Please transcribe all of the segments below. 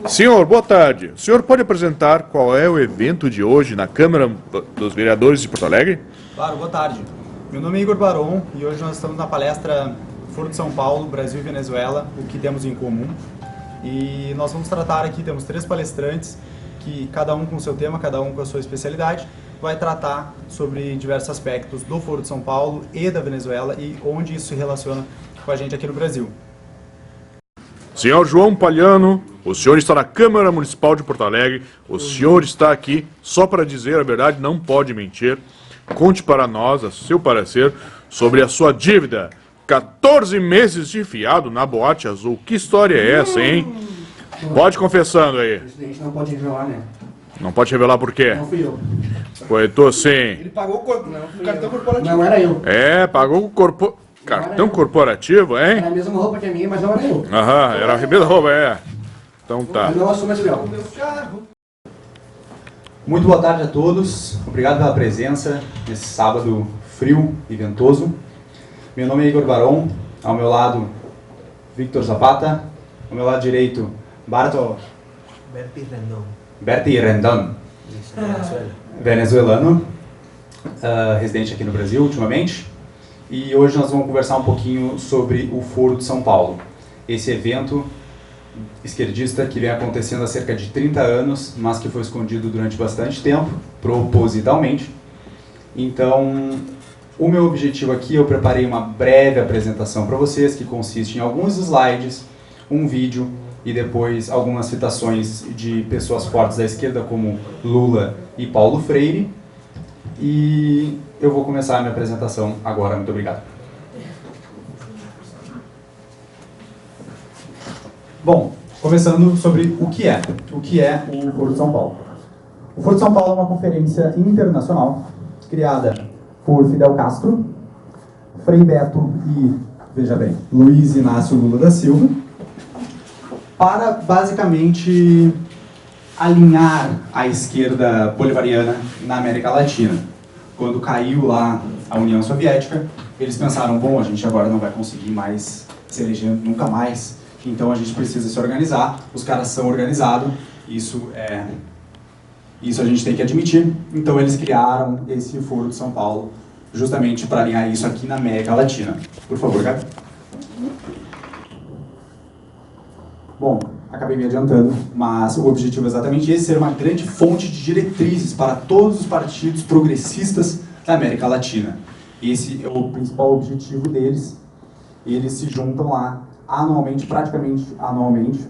Senhor, boa tarde. O senhor pode apresentar qual é o evento de hoje na Câmara dos Vereadores de Porto Alegre? Claro, boa tarde. Meu nome é Igor Baron e hoje nós estamos na palestra Foro de São Paulo, Brasil e Venezuela, o que temos em comum. E nós vamos tratar aqui, temos 3 palestrantes, que cada um com o seu tema, cada um com a sua especialidade, vai tratar sobre diversos aspectos do Foro de São Paulo e da Venezuela e onde isso se relaciona com a gente aqui no Brasil. Senhor João Palhano, o senhor está na Câmara Municipal de Porto Alegre, o senhor está aqui só para dizer a verdade, não pode mentir. Conte para nós, a seu parecer, sobre a sua dívida. 14 meses de fiado na Boate Azul. Que história é essa, hein? Pode confessando aí. Presidente, não pode revelar, né? Não pode revelar por quê? Não fui eu. Coetou sim. Ele pagou o cartão corporativo. Não era eu. Pagou o cartão corporativo, hein? Era a mesma roupa que a minha, mas não era eu. Aham, era a mesma roupa, é. Então tá. Eu não assumo esse véu. Muito boa tarde a todos, obrigado pela presença nesse sábado frio e ventoso. Meu nome é Igor Baron, ao meu lado Victor Zapata, ao meu lado direito Berti Rendon, venezuelano, residente aqui no Brasil ultimamente. E hoje nós vamos conversar um pouquinho sobre o Foro de São Paulo, esse evento esquerdista que vem acontecendo há cerca de 30 anos, mas que foi escondido durante bastante tempo, propositalmente. Então, o meu objetivo aqui, eu preparei uma breve apresentação para vocês, que consiste em alguns slides, um vídeo e depois algumas citações de pessoas fortes da esquerda, como Lula e Paulo Freire. E eu vou começar a minha apresentação agora. Muito obrigado. Bom, começando sobre o que é o Foro de São Paulo. O Foro de São Paulo é uma conferência internacional criada por Fidel Castro, Frei Beto e, veja bem, Luiz Inácio Lula da Silva, para basicamente alinhar a esquerda bolivariana na América Latina. Quando caiu lá a União Soviética, eles pensaram, bom, a gente agora não vai conseguir mais se eleger nunca mais, então a gente precisa se organizar. Os caras são organizados, isso a gente tem que admitir. Então eles criaram esse Foro de São Paulo justamente para alinhar isso aqui na América Latina. Por favor, Gabi. Bom, acabei me adiantando, mas o objetivo é exatamente esse, ser uma grande fonte de diretrizes para todos os partidos progressistas da América Latina. Esse é o principal objetivo deles. Eles se juntam lá anualmente, praticamente anualmente,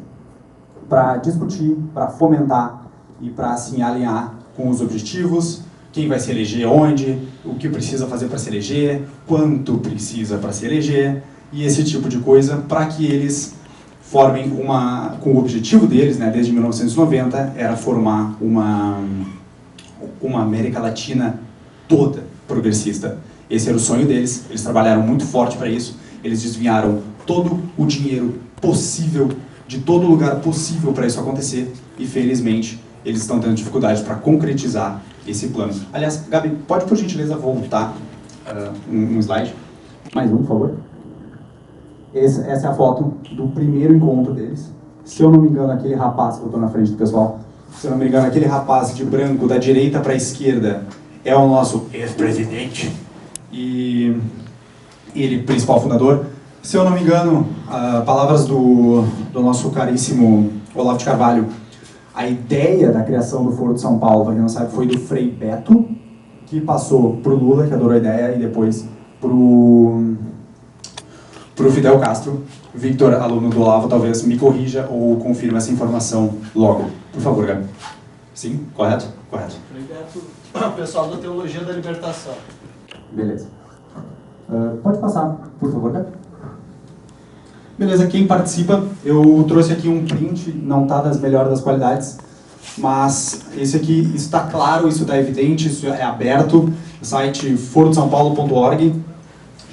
para discutir, para fomentar e para assim alinhar com os objetivos, quem vai se eleger onde, o que precisa fazer para se eleger, quanto precisa para se eleger, e esse tipo de coisa, para que eles formem com o objetivo deles, né, desde 1990, era formar uma América Latina toda progressista. Esse era o sonho deles, eles trabalharam muito forte para isso, eles desviaram todo o dinheiro possível, de todo lugar possível para isso acontecer, e felizmente eles estão tendo dificuldade para concretizar esse plano. Aliás, Gabi, pode por gentileza voltar um slide? Mais um, por favor. Essa é a foto do primeiro encontro deles. Se eu não me engano, aquele rapaz que eu estou na frente do pessoal, se eu não me engano, aquele rapaz de branco da direita para a esquerda é o nosso ex-presidente e ele, principal fundador. Se eu não me engano, palavras do nosso caríssimo Olavo de Carvalho, a ideia da criação do Foro de São Paulo, para quem não sabe, foi do Frei Beto, que passou para o Lula, que adorou a ideia, e depois para o Fidel Castro. Victor, aluno do Olavo, talvez me corrija ou confirme essa informação logo. Por favor, Gabi. Sim? Correto? Correto. Frei Beto, o pessoal da Teologia da Libertação. Beleza. Pode passar, por favor, Gabi. Beleza, quem participa, eu trouxe aqui um print, não está das melhores das qualidades, mas esse aqui, isso está claro, isso está evidente, isso é aberto, site forodesaopaulo.org,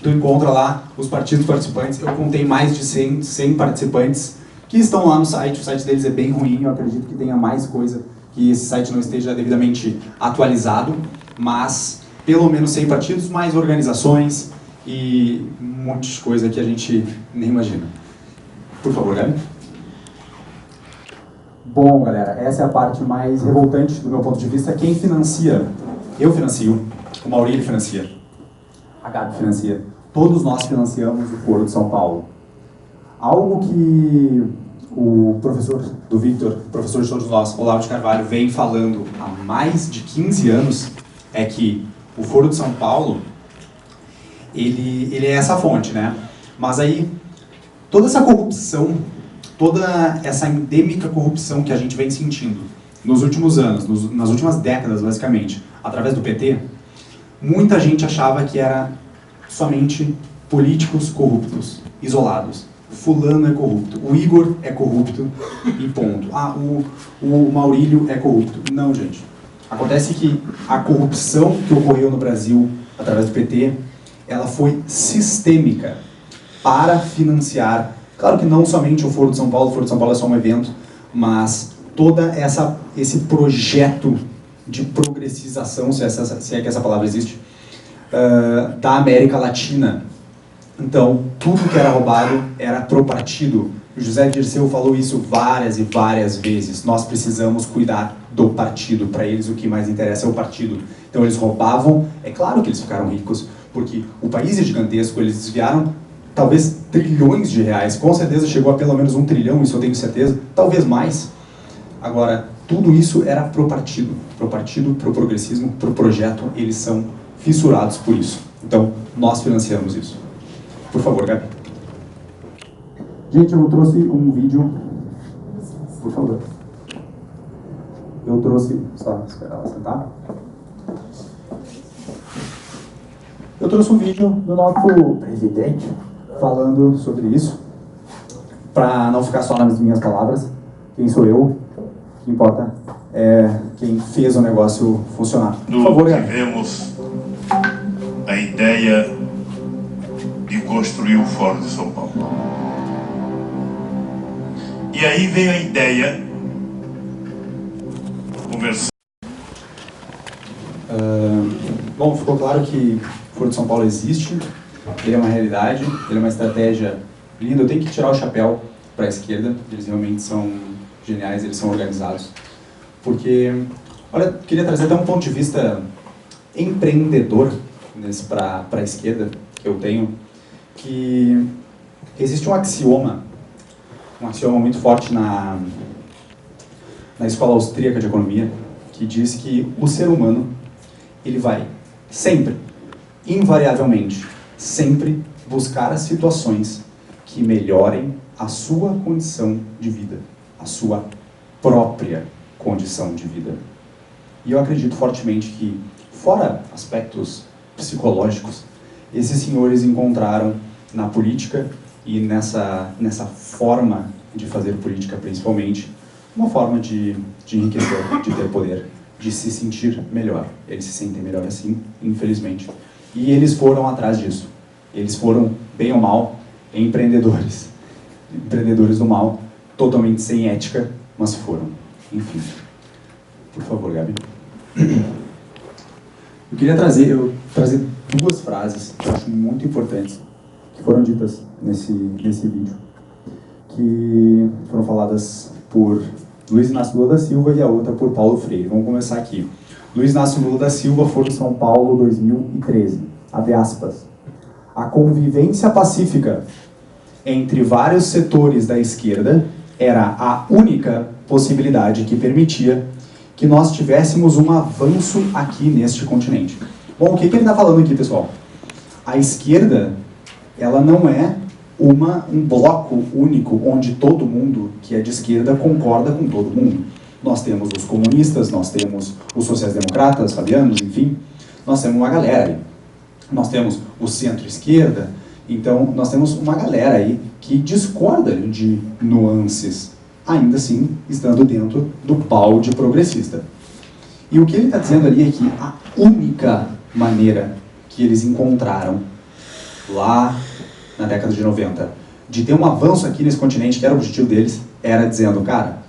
tu encontra lá os partidos participantes. Eu contei mais de 100 participantes que estão lá no site, o site deles é bem ruim, eu acredito que tenha mais coisa, que esse site não esteja devidamente atualizado, mas pelo menos 100 partidos, mais organizações e um monte de coisa que a gente nem imagina. Por favor, Gabi. Bom, galera, essa é a parte mais revoltante do meu ponto de vista. Quem financia? Eu financio, o Maurílio financia, a Gabi financia. Todos nós financiamos o Foro de São Paulo. Algo que o professor do Victor, professor de todos nós, Olavo de Carvalho, vem falando há mais de 15 anos, é que o Foro de São Paulo, ele é essa fonte, né? Mas aí, toda essa corrupção, toda essa endêmica corrupção que a gente vem sentindo nos últimos anos, nas últimas décadas, basicamente, através do PT, muita gente achava que era somente políticos corruptos, isolados. Fulano é corrupto, o Igor é corrupto e ponto. Ah, o Maurílio é corrupto. Não, gente. Acontece que a corrupção que ocorreu no Brasil através do PT, ela foi sistêmica para financiar, claro que não somente o Foro de São Paulo é só um evento, mas toda esse projeto de progressização, se é que essa palavra existe, da América Latina. Então, tudo que era roubado era pro partido. O José Dirceu falou isso várias e várias vezes. Nós precisamos cuidar do partido. Para eles, o que mais interessa é o partido. Então, eles roubavam. É claro que eles ficaram ricos, porque o país é gigantesco. Eles desviaram, talvez, trilhões de reais. Com certeza chegou a pelo menos 1 trilhão, isso eu tenho certeza. Talvez mais. Agora, tudo isso era pro partido, pro progressismo, pro projeto. Eles são fissurados por isso. Então, nós financiamos isso. Por favor, Gabi. Gente, eu trouxe um vídeo. Por favor. Eu trouxe... Só esperar ela sentar. Eu trouxe um vídeo do nosso presidente falando sobre isso. Para não ficar só nas minhas palavras. Quem sou eu? O que importa é quem fez o negócio funcionar. Por favor, Gabi. Tivemos a ideia de construir o Fórum de São Paulo. E aí veio a ideia, conversando. Bom, ficou claro que o Foro de São Paulo existe, ele é uma realidade, ele é uma estratégia linda. Eu tenho que tirar o chapéu para a esquerda, eles realmente são geniais, eles são organizados. Porque, olha, queria trazer até um ponto de vista empreendedor para a esquerda que eu tenho, que existe um axioma muito forte na escola austríaca de economia, que diz que o ser humano, ele vai sempre, invariavelmente, sempre buscar as situações que melhorem a sua condição de vida, a sua própria condição de vida. E eu acredito fortemente que, fora aspectos psicológicos, esses senhores encontraram na política e nessa forma de fazer política, principalmente, uma forma de enriquecer, de ter poder, de se sentir melhor. Eles se sentem melhor assim, infelizmente. E eles foram atrás disso. Eles foram, bem ou mal, empreendedores. Empreendedores do mal, totalmente sem ética, mas foram. Enfim. Por favor, Gabi. Eu queria trazer duas frases que eu acho muito importantes, que foram ditas nesse vídeo, que foram faladas por Luiz Inácio Lula da Silva e a outra por Paulo Freire. Vamos começar aqui. Luiz Inácio Lula da Silva, Foro de São Paulo, 2013. Abre aspas. A convivência pacífica entre vários setores da esquerda era a única possibilidade que permitia que nós tivéssemos um avanço aqui neste continente. Bom, o que ele está falando aqui, pessoal? A esquerda, ela não é um bloco único onde todo mundo que é de esquerda concorda com todo mundo. Nós temos os comunistas, nós temos os sociais-democratas, fabianos, enfim. Nós temos uma galera aí. Nós temos o centro-esquerda, então nós temos uma galera aí que discorda de nuances, ainda assim estando dentro do balde progressista. E o que ele está dizendo ali é que a única maneira que eles encontraram lá na década de 90 de ter um avanço aqui nesse continente, que era o objetivo deles, era dizendo, cara,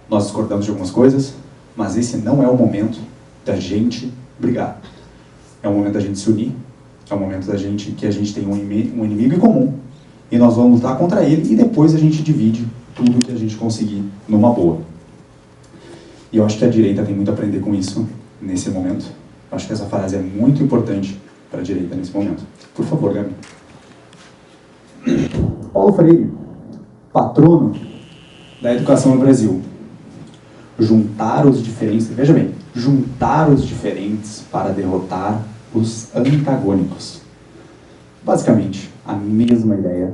nós discordamos de algumas coisas, mas esse não é o momento da gente brigar. É o momento da gente se unir, é o momento que a gente tem um inimigo em comum, e nós vamos lutar contra ele, e depois a gente divide tudo que a gente conseguir numa boa. E eu acho que a direita tem muito a aprender com isso nesse momento. Eu acho que essa frase é muito importante para a direita nesse momento. Por favor, Gabi. Paulo Freire, patrono da educação no Brasil. Juntar os diferentes, veja bem, juntar os diferentes para derrotar os antagônicos. Basicamente, a mesma ideia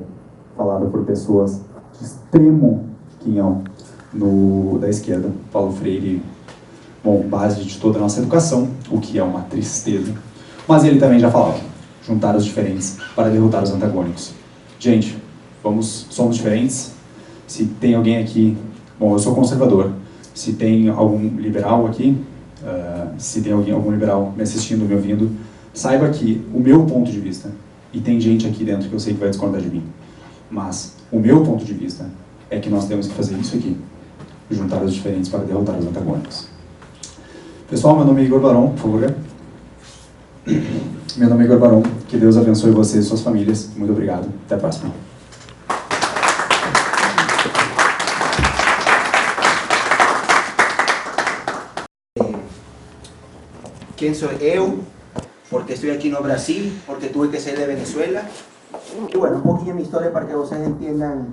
falada por pessoas de extremo quinhão da esquerda. Paulo Freire, bom, base de toda a nossa educação, o que é uma tristeza. Mas ele também já falava, juntar os diferentes para derrotar os antagônicos. Gente, somos diferentes. Se tem alguém aqui, bom, eu sou conservador. Se tem algum liberal aqui, se tem algum liberal me assistindo, me ouvindo, saiba que o meu ponto de vista, e tem gente aqui dentro que eu sei que vai discordar de mim, mas o meu ponto de vista é que nós temos que fazer isso aqui, juntar os diferentes para derrotar os antagônicos. Pessoal, meu nome é Igor Barão, por favor. Meu nome é Igor Barão, que Deus abençoe vocês e suas famílias. Muito obrigado, até a próxima. ¿Quién soy yo? Porque estoy aquí en Brasil, porque tuve que ser de Venezuela. Y bueno, un poquillo mi historia para que ustedes entiendan,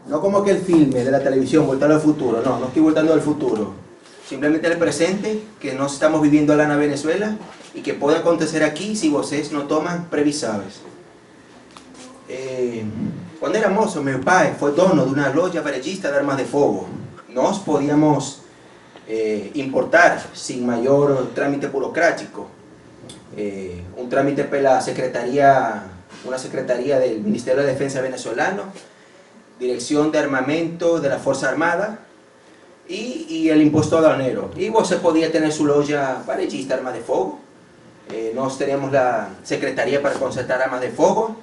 no como que el filme de la televisión, Voltar al futuro, no estoy voltando al futuro. Simplemente el presente, que nos estamos viviendo lá en Venezuela y que puede acontecer aquí si ustedes no toman previsões. Cuando era mozo, mi pai fue dono de una loja varejista de armas de fuego. Nos podíamos importar sin mayor trámite burocrático. Un trámite por la secretaría, una secretaría del Ministerio de Defensa venezolano, Dirección de Armamento de la Fuerza Armada y el impuesto aduanero. Y vos podía tener su loja varejista armas de fuego. Nos teníamos la secretaría para concertar armas de fuego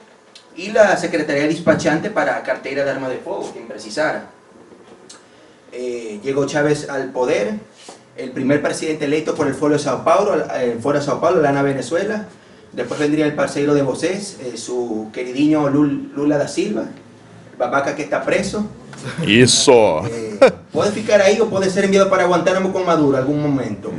y la secretaría despachante para cartera de armas de fuego, quien precisara. Llegó Chávez al poder, el primer presidente electo por el Foro de Sao Paulo, la Venezuela. Después vendría el parceiro de vocês, su queridinho Lula da Silva, el babaca que está preso. Isso! Puede ficar ahí o puede ser enviado para Guantánamo con Maduro algún momento.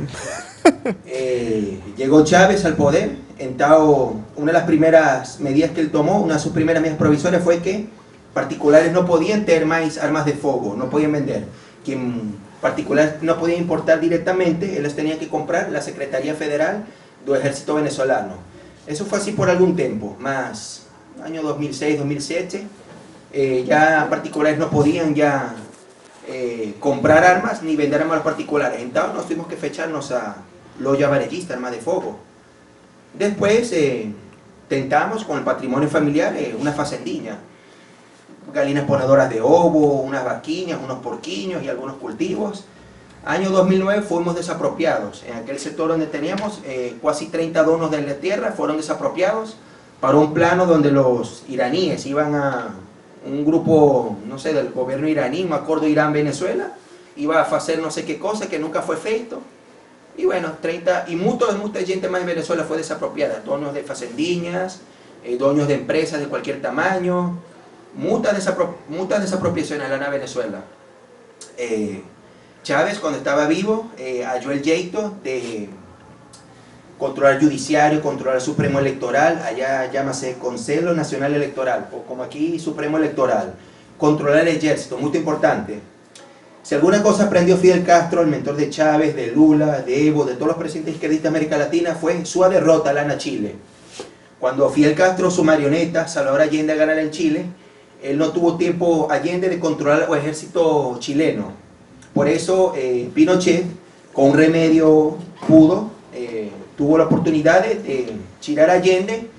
Llegó Chávez al poder, entonces una de las primeras medidas que él tomó, una de sus primeras medidas provisorias fue que particulares no podían tener más armas de fuego, no podían vender. Quien particular no podía importar directamente, él las tenía que comprar la Secretaría Federal del Ejército Venezolano. Eso fue así por algún tiempo, más año 2006, 2007, ya particulares no podían ya comprar armas ni vender armas a los particulares. Entonces nos tuvimos que fecharnos a loja varejista, armas de fuego. Después tentamos con el patrimonio familiar una facendinha, galinas ponedoras de ovo, unas vaquiñas, unos porquiños y algunos cultivos. Año 2009 fuimos desapropiados. En aquel sector donde teníamos casi 30 donos de la tierra fueron desapropiados para un plano donde los iraníes iban a un grupo, no sé, del gobierno iraní, un acuerdo Irán-Venezuela, iba a hacer no sé qué cosa que nunca fue feito. Y bueno, 30, y mucha gente más en Venezuela fue desapropiada, dueños de facendiñas, dueños de empresas de cualquier tamaño, muchas desapropiaciones en la Venezuela. Chávez, cuando estaba vivo, halló el jeito de controlar judiciario, controlar Supremo Electoral, allá llámase Conselho Nacional Electoral, o como aquí Supremo Electoral, controlar el ejército, muy importante. Si alguna cosa aprendió Fidel Castro, el mentor de Chávez, de Lula, de Evo, de todos los presidentes izquierdistas de América Latina, fue su derrota en Chile. Cuando Fidel Castro, su marioneta, Salvador Allende, a ganar en Chile, él no tuvo tiempo, Allende, de controlar el ejército chileno. Por eso Pinochet, con un remedio tuvo la oportunidad de tirar a Allende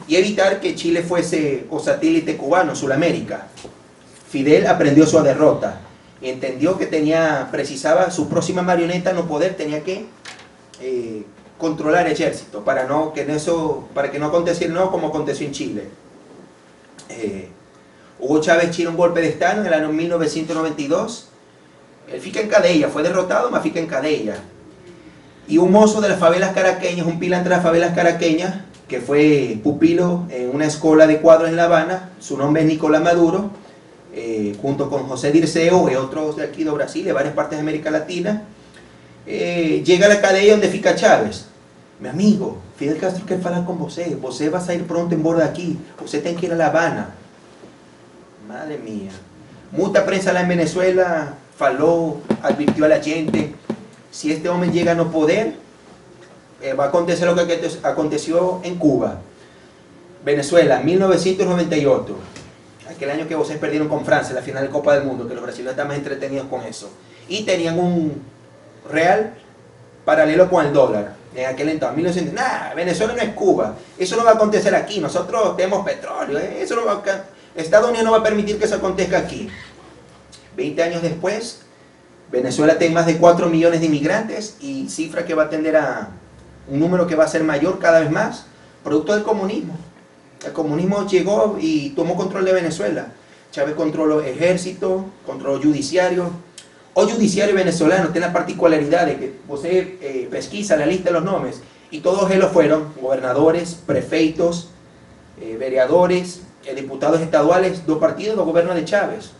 y evitar que Chile fuese o satélite cubano, Sudamérica. Fidel aprendió su derrota y entendió que precisaba su próxima marioneta no poder, tenía que controlar el ejército para que no aconteciera no como aconteció en Chile. Hugo Chávez tira un golpe de estado en el año 1992. Él fica en cadeia, fue derrotado, mas fica en cadeia. Y un mozo de las favelas caraqueñas, un pilantra de las favelas caraqueñas, que fue pupilo en una escuela de cuadros en La Habana, su nombre es Nicolás Maduro, junto con José Dirceu y otros de aquí de Brasil, de varias partes de América Latina. llega a la cadeia donde fica Chávez. Meu amigo, Fidel Castro quer falar com você. Você vai sair pronto embora daqui. Você tem que ir a La Habana. Madre mía. Mucha prensa lá en Venezuela falou, advirtió a la gente, si este hombre llega a no poder, va a acontecer lo que aconteció en Cuba. Venezuela, 1998, aquel año que ustedes perdieron con Francia, la final de Copa del Mundo, que los brasileños están más entretenidos con eso. Y tenían un real paralelo con el dólar. En aquel entonces, 1900, nah, Venezuela no es Cuba, eso no va a acontecer aquí, nosotros tenemos petróleo, eso no va a, Estados Unidos no va a permitir que eso acontezca aquí. 20 años después, Venezuela tiene más de 4 millones de inmigrantes y cifra que va a tender a un número que va a ser mayor cada vez más, producto del comunismo. El comunismo llegó y tomó control de Venezuela. Chávez controló ejército, controló judiciario. O judiciario venezolano tiene la particularidad de que usted pesquisa la lista de los nombres y todos ellos fueron gobernadores, prefeitos, vereadores, diputados estaduales, dos partidos, dos gobiernos de Chávez.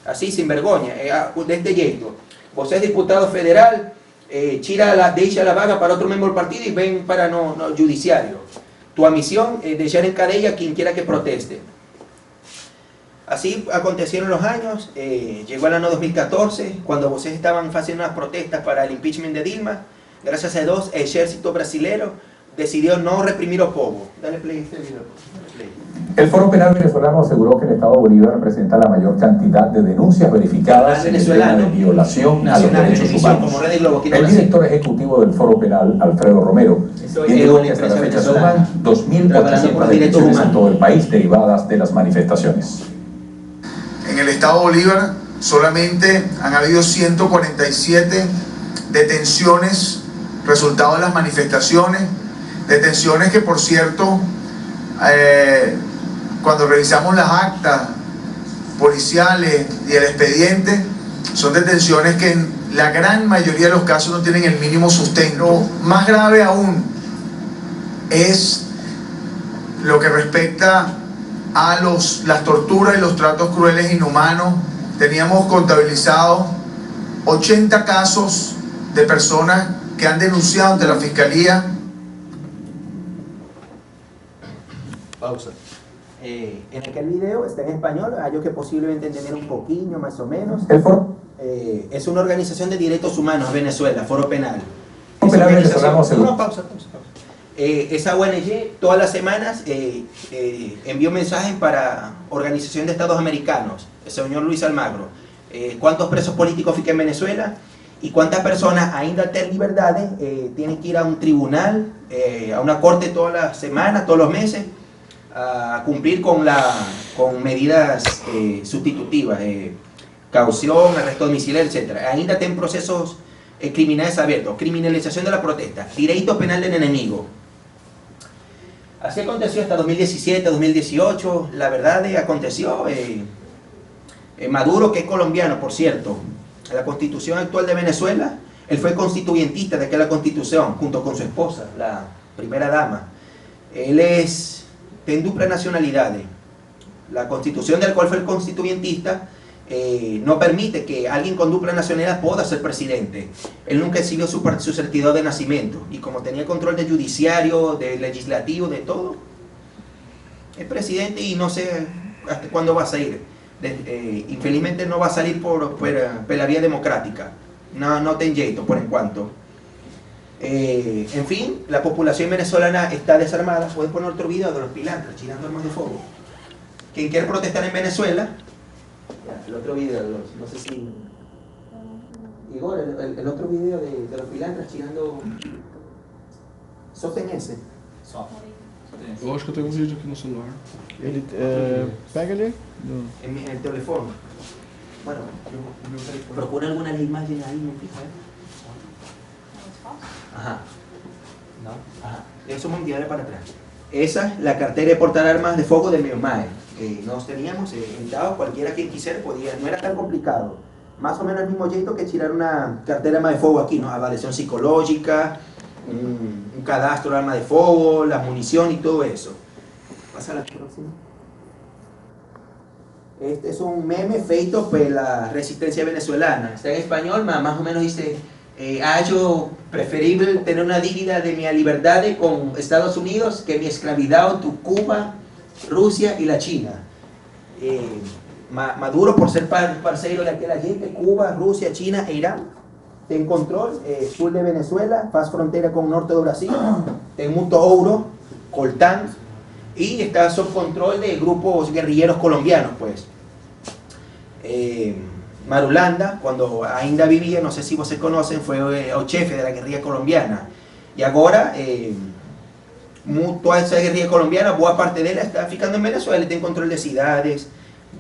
Así, sin vergüenza, de este jeito. Vos es diputado federal, deixa la vaga para otro miembro del partido y ven para no judiciario. Tu misión es dejar en cadena a quien quiera que proteste. Así acontecieron los años, llegó el año 2014, cuando ustedes estaban haciendo unas protestas para el impeachment de Dilma, gracias a Dios, el ejército brasileño decidió no reprimir al pueblo. Dale play este video. El Foro Penal venezolano aseguró que el Estado Bolívar representa la mayor cantidad de denuncias verificadas en el tema de violación a los derechos humanos. El director ejecutivo del Foro Penal, Alfredo Romero, indicó que hasta la fecha suman 2.400 detenciones en todo el país derivadas de las manifestaciones. En el Estado Bolívar solamente han habido 147 detenciones resultado de las manifestaciones, detenciones que, por cierto, cuando revisamos las actas policiales y el expediente, son detenciones que en la gran mayoría de los casos no tienen el mínimo sustento. Más grave aún es lo que respecta a las torturas y los tratos crueles e inhumanos. Teníamos contabilizados 80 casos de personas que han denunciado ante la Fiscalía. Pausa. En aquel video está en español, a ellos que posiblemente entender un poquillo más o menos. El Foro es una organización de derechos humanos, Venezuela, Foro Penal. Esa ONG todas las semanas envió mensajes para Organización de Estados Americanos, el señor Luis Almagro, cuántos presos políticos fican en Venezuela y cuántas personas ainda en libertades tienen que ir a un tribunal, a una corte todas las semanas, todos los meses, a cumplir con medidas sustitutivas, caución, arresto domiciliario, etc. Ainda tienen procesos criminales abiertos, criminalización de la protesta, derecho penal del enemigo. Así aconteció hasta 2017, 2018, la verdad aconteció. Maduro, que es colombiano, por cierto, la constitución actual de Venezuela, él fue constituyentista de aquella constitución, junto con su esposa, la primera dama. Él tiene dupla nacionalidad. La constitución del cual fue el constituyentista no permite que alguien con dupla nacionalidad pueda ser presidente. Él nunca exhibió su certificado de nacimiento y como tenía control del judiciario, del legislativo, de todo, es presidente y no sé hasta cuándo va a salir. Infelizmente no va a salir por la vía democrática. No tiene jeito por en cuanto. En fin, la población venezolana está desarmada. Puedes poner otro video de los pilantras tirando armas de fuego. Quien quiere protestar en Venezuela, el otro video, no sé si Igor, el otro video de los pilantras tirando. Só tem esse? Só. Eu acho que eu tenho um vídeo aqui no celular. Ele, pega ali. En el teléfono. Bueno, procura alguna de las imágenes ahí, ¿me fijas? Ajá. No, ajá. Eso es mundial para atrás. Esa es la cartera de portar armas de fuego de Myanmar. Nos teníamos invitados, cualquiera quien quisiera podía, no era tan complicado. Más o menos el mismo jeito que tirar una cartera de armas de fuego aquí, ¿no? Avaliación psicológica, un cadastro de armas de fuego, la munición y todo eso. Pasa a la próxima. Este es un meme feito por la resistencia venezolana. Está en español, más o menos dice: hallo preferible tener una dívida de mi libertad con Estados Unidos que mi esclavidad con Cuba, Rusia y la China. Maduro, por ser parceiro de aquella gente, Cuba, Rusia, China e Irán, ten control, sur de Venezuela, faz frontera con norte de Brasil, ten mucho ouro, coltán, y está sob control de grupos guerrilleros colombianos, pues. Marulanda, cuando ainda vivía, no sé si vocês conocen, fue el jefe de la guerrilla colombiana. Y ahora, toda esa guerrilla colombiana, boa parte de ella está ficando en Venezuela y tiene control de ciudades,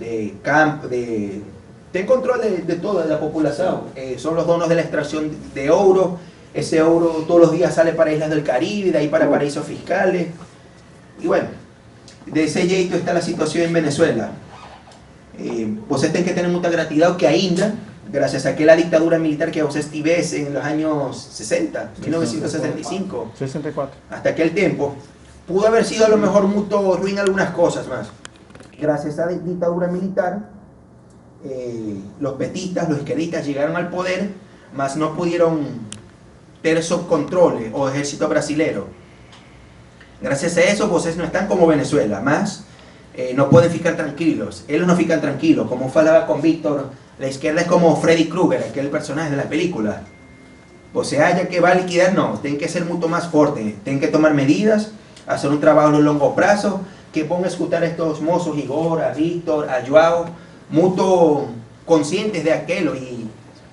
de campos, tiene control de toda la población. Son los donos de la extracción de oro. Ese oro todos los días sale para islas del Caribe, de ahí para paraísos fiscales. Y bueno, de ese jeito está la situación en Venezuela. Vocês tienen que tener mucha gratitud que ainda, gracias a aquella dictadura militar que vocês tivesen en los años 60, 1965, 64. hasta aquel tiempo, pudo haber sido a lo mejor muy ruin algunas cosas más. Gracias a la dictadura militar, los petistas, los izquierdistas llegaron al poder, mas no pudieron tener subcontrol o ejército brasilero. Gracias a eso, vocês no están como Venezuela, mas no pueden ficar tranquilos. Ellos no fican tranquilos. Como falaba con Víctor, la izquierda es como Freddy Krueger, aquel personaje de la película. O sea, ya que va a liquidar, no. Tienen que ser mucho más fuertes. Tienen que tomar medidas, hacer un trabajo a largo plazo, que pongan a escuchar a estos mozos, Igor, a Víctor, a Joao, muy conscientes de aquello y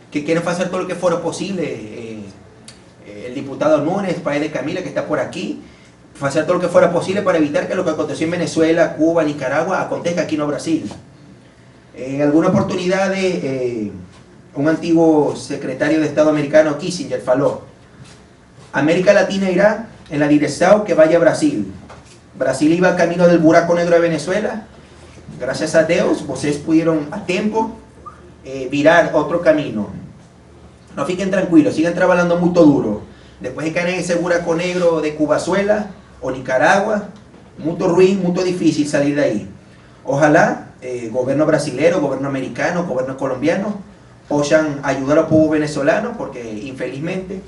que quieren hacer todo lo que fuera posible. El diputado Núñez, padre de Camila, que está por aquí, hacer todo lo que fuera posible para evitar que lo que aconteció en Venezuela, Cuba, Nicaragua, acontezca aquí en Brasil. En alguna oportunidad, un antiguo secretario de Estado americano, Kissinger, faló: América Latina irá en la dirección que vaya a Brasil. Brasil iba camino del buraco negro de Venezuela. Gracias a Dios, vocês pudieron a tiempo virar otro camino. No fiquen tranquilos, sigan trabajando muy duro. Después de caer en ese buraco negro de Cubazuela o Nicaragua, muy ruin, muy difícil salir de ahí. Ojalá gobierno brasilero, gobierno americano, gobierno colombiano puedan ayudar al pueblo venezolano, porque infelizmente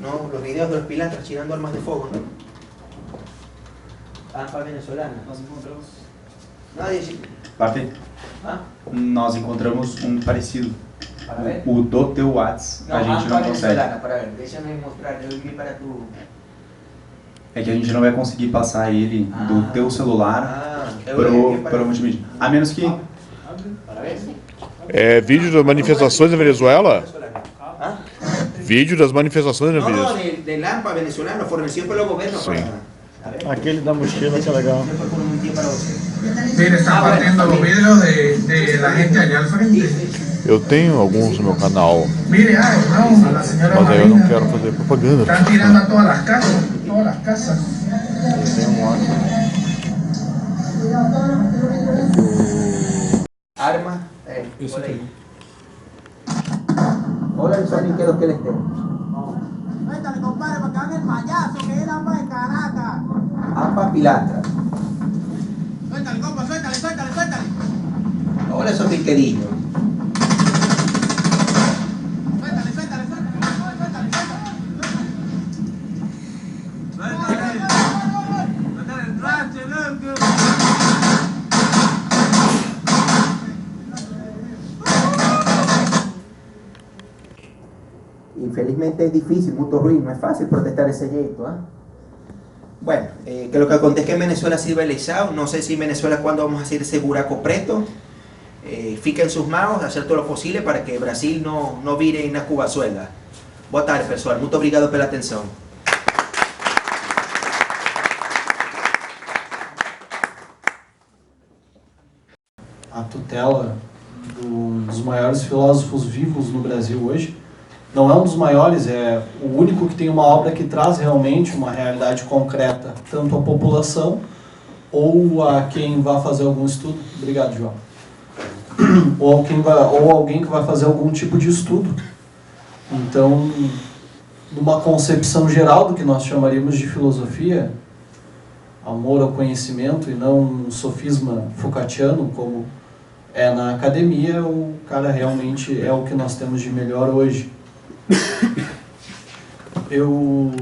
no, los videos de los pilantras tirando armas de fuego, ¿no? ANFA venezolana. Nós encontramos. Nadie. Parte. Nós encontramos parecido. Para ver. O do teu Whats, a gente não consegue. Para ver, deixa-me mostrar, eu enviei para tu. É que a gente não vai conseguir passar ele do teu celular pro multimídia. A menos que... É vídeo das manifestações na Venezuela? Vídeo das manifestações na Venezuela? Não, del ANFA venezolano, fornecido pelo governo. Aquele da mochila que é legal. Mira, está partiendo los vidrios de la gente allá al frente. Eu tenho alguns no meu canal, Mire, no, a la señora mas aí eu não Marina. quero fazer propaganda. Están tirando a todas las casas, todas las casas. Arma, por ahí. Hola, el Sonic, ¿qué es lo que les tengo? Suéltale, compadre, porque hagan el payaso, que es el AMPA de Caracas. ANFA Pilastra. Suéltale, compa, suéltale, suéltale, suéltale. Hola, esos piquerillos. Suéltale, suéltale, suéltale, suéltale, suéltale. Suéltale el traste, loco. Infelizmente es difícil, muy ruin, no es fácil protestar ese jeito, ¿eh? Bueno, que lo que acontezca en Venezuela sirva elección. No sé si en Venezuela cuándo vamos a hacer ese buraco preto. Fica en sus manos, hacer todo lo posible para que Brasil no vire en la Cubazuela. Boa tarde, pessoal. Muito obrigado pela atenção. A tutela dos maiores filósofos vivos no Brasil hoje. Não é um dos maiores, é o único que tem uma obra que traz realmente uma realidade concreta, tanto à população ou a quem vai fazer algum estudo. Obrigado, João. Ou alguém que vai fazer algum tipo de estudo. Então, numa concepção geral do que nós chamaríamos de filosofia, amor ao conhecimento e não um sofisma Foucaultiano, como é na academia, o cara realmente é o que nós temos de melhor hoje. Eu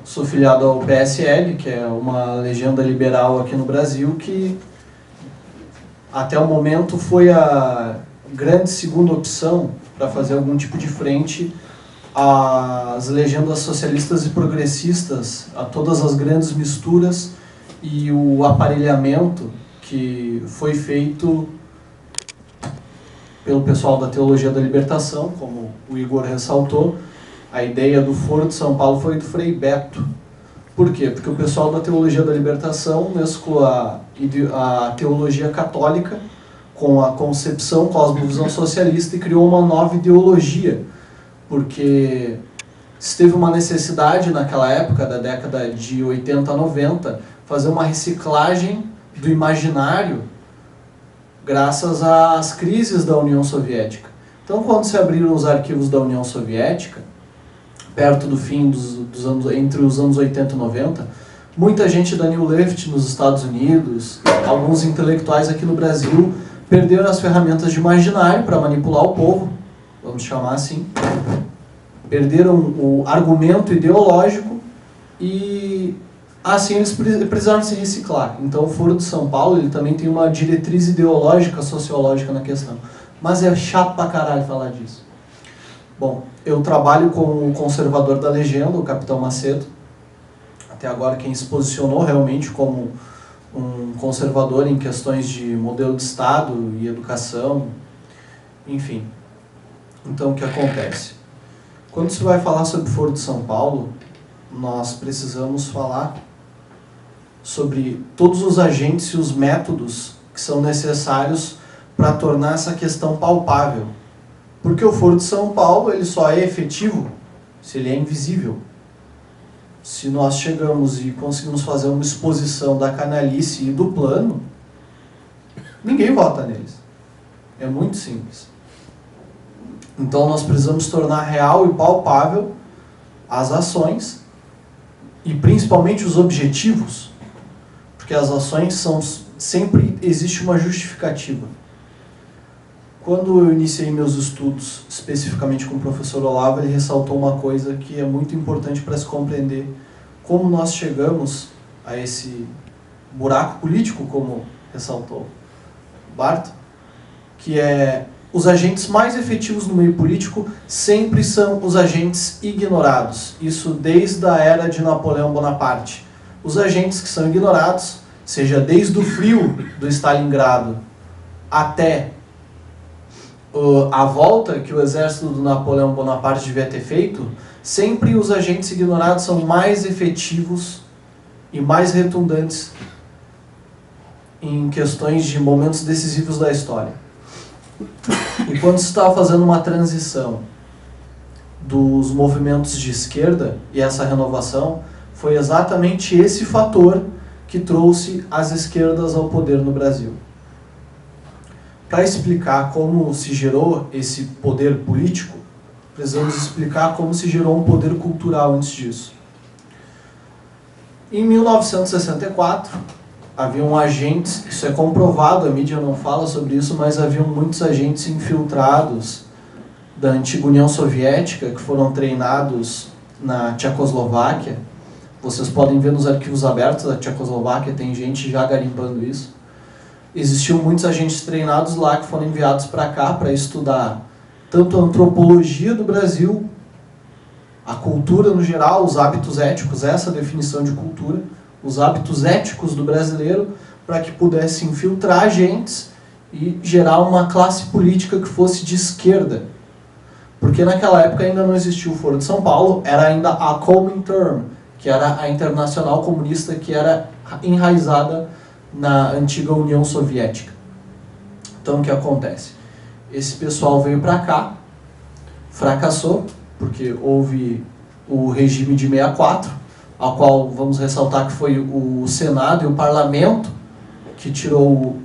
sou filiado ao PSL, que é uma legenda liberal aqui no Brasil, que até o momento foi a grande segunda opção para fazer algum tipo de frente às legendas socialistas e progressistas, a todas as grandes misturas e o aparelhamento que foi feito pelo pessoal da Teologia da Libertação, como o Igor ressaltou. A ideia do Foro de São Paulo foi do Frei Beto. Por quê? Porque o pessoal da Teologia da Libertação mesclou a teologia católica com a concepção cosmovisão socialista e criou uma nova ideologia, porque se teve uma necessidade naquela época, da década de 80 a 90, fazer uma reciclagem do imaginário graças às crises da União Soviética. Então, quando se abriram os arquivos da União Soviética, perto do fim dos anos, entre os anos 80 e 90, muita gente da New Left nos Estados Unidos, alguns intelectuais aqui no Brasil, perderam as ferramentas de imaginário para manipular o povo, vamos chamar assim, perderam o argumento ideológico e assim eles precisaram se reciclar. Então o Foro de São Paulo ele também tem uma diretriz ideológica, sociológica na questão. Mas é chato pra caralho falar disso. Bom, eu trabalho com o conservador da legenda, o Capitão Macedo. Até agora quem se posicionou realmente como um conservador em questões de modelo de Estado e educação, enfim. Então o que acontece? Quando se vai falar sobre o Foro de São Paulo, nós precisamos falar sobre todos os agentes e os métodos que são necessários para tornar essa questão palpável. Porque o Foro de São Paulo ele só é efetivo se ele é invisível. Se nós chegamos e conseguimos fazer uma exposição da canalice e do plano, ninguém vota neles. É muito simples. Então nós precisamos tornar real e palpável as ações e principalmente os objetivos, porque as ações sempre existe uma justificativa. Quando eu iniciei meus estudos, especificamente com o professor Olavo, ele ressaltou uma coisa que é muito importante para se compreender como nós chegamos a esse buraco político, como ressaltou Barto, que é os agentes mais efetivos no meio político sempre são os agentes ignorados. Isso desde a era de Napoleão Bonaparte. Os agentes que são ignorados, seja desde o frio do Stalingrado até a volta que o exército do Napoleão Bonaparte devia ter feito, sempre os agentes ignorados são mais efetivos e mais redundantes em questões de momentos decisivos da história. E quando se estava fazendo uma transição dos movimentos de esquerda e essa renovação, foi exatamente esse fator que trouxe as esquerdas ao poder no Brasil. Para explicar como se gerou esse poder político, precisamos explicar como se gerou um poder cultural antes disso. Em 1964, haviam agentes, isso é comprovado, a mídia não fala sobre isso, mas haviam muitos agentes infiltrados da antiga União Soviética que foram treinados na Tchecoslováquia. Vocês podem ver nos arquivos abertos da Tchecoslováquia, tem gente já garimpando isso. Existiam muitos agentes treinados lá que foram enviados para cá para estudar tanto a antropologia do Brasil, a cultura no geral, os hábitos éticos, essa definição de cultura, os hábitos éticos do brasileiro, para que pudesse infiltrar agentes e gerar uma classe política que fosse de esquerda. Porque naquela época ainda não existia o Foro de São Paulo, era ainda a Comintern, que era a Internacional Comunista, que era enraizada na antiga União Soviética. Então o que acontece? Esse pessoal veio para cá, fracassou, porque houve o regime de 64, ao qual vamos ressaltar que foi o Senado e o Parlamento que tirou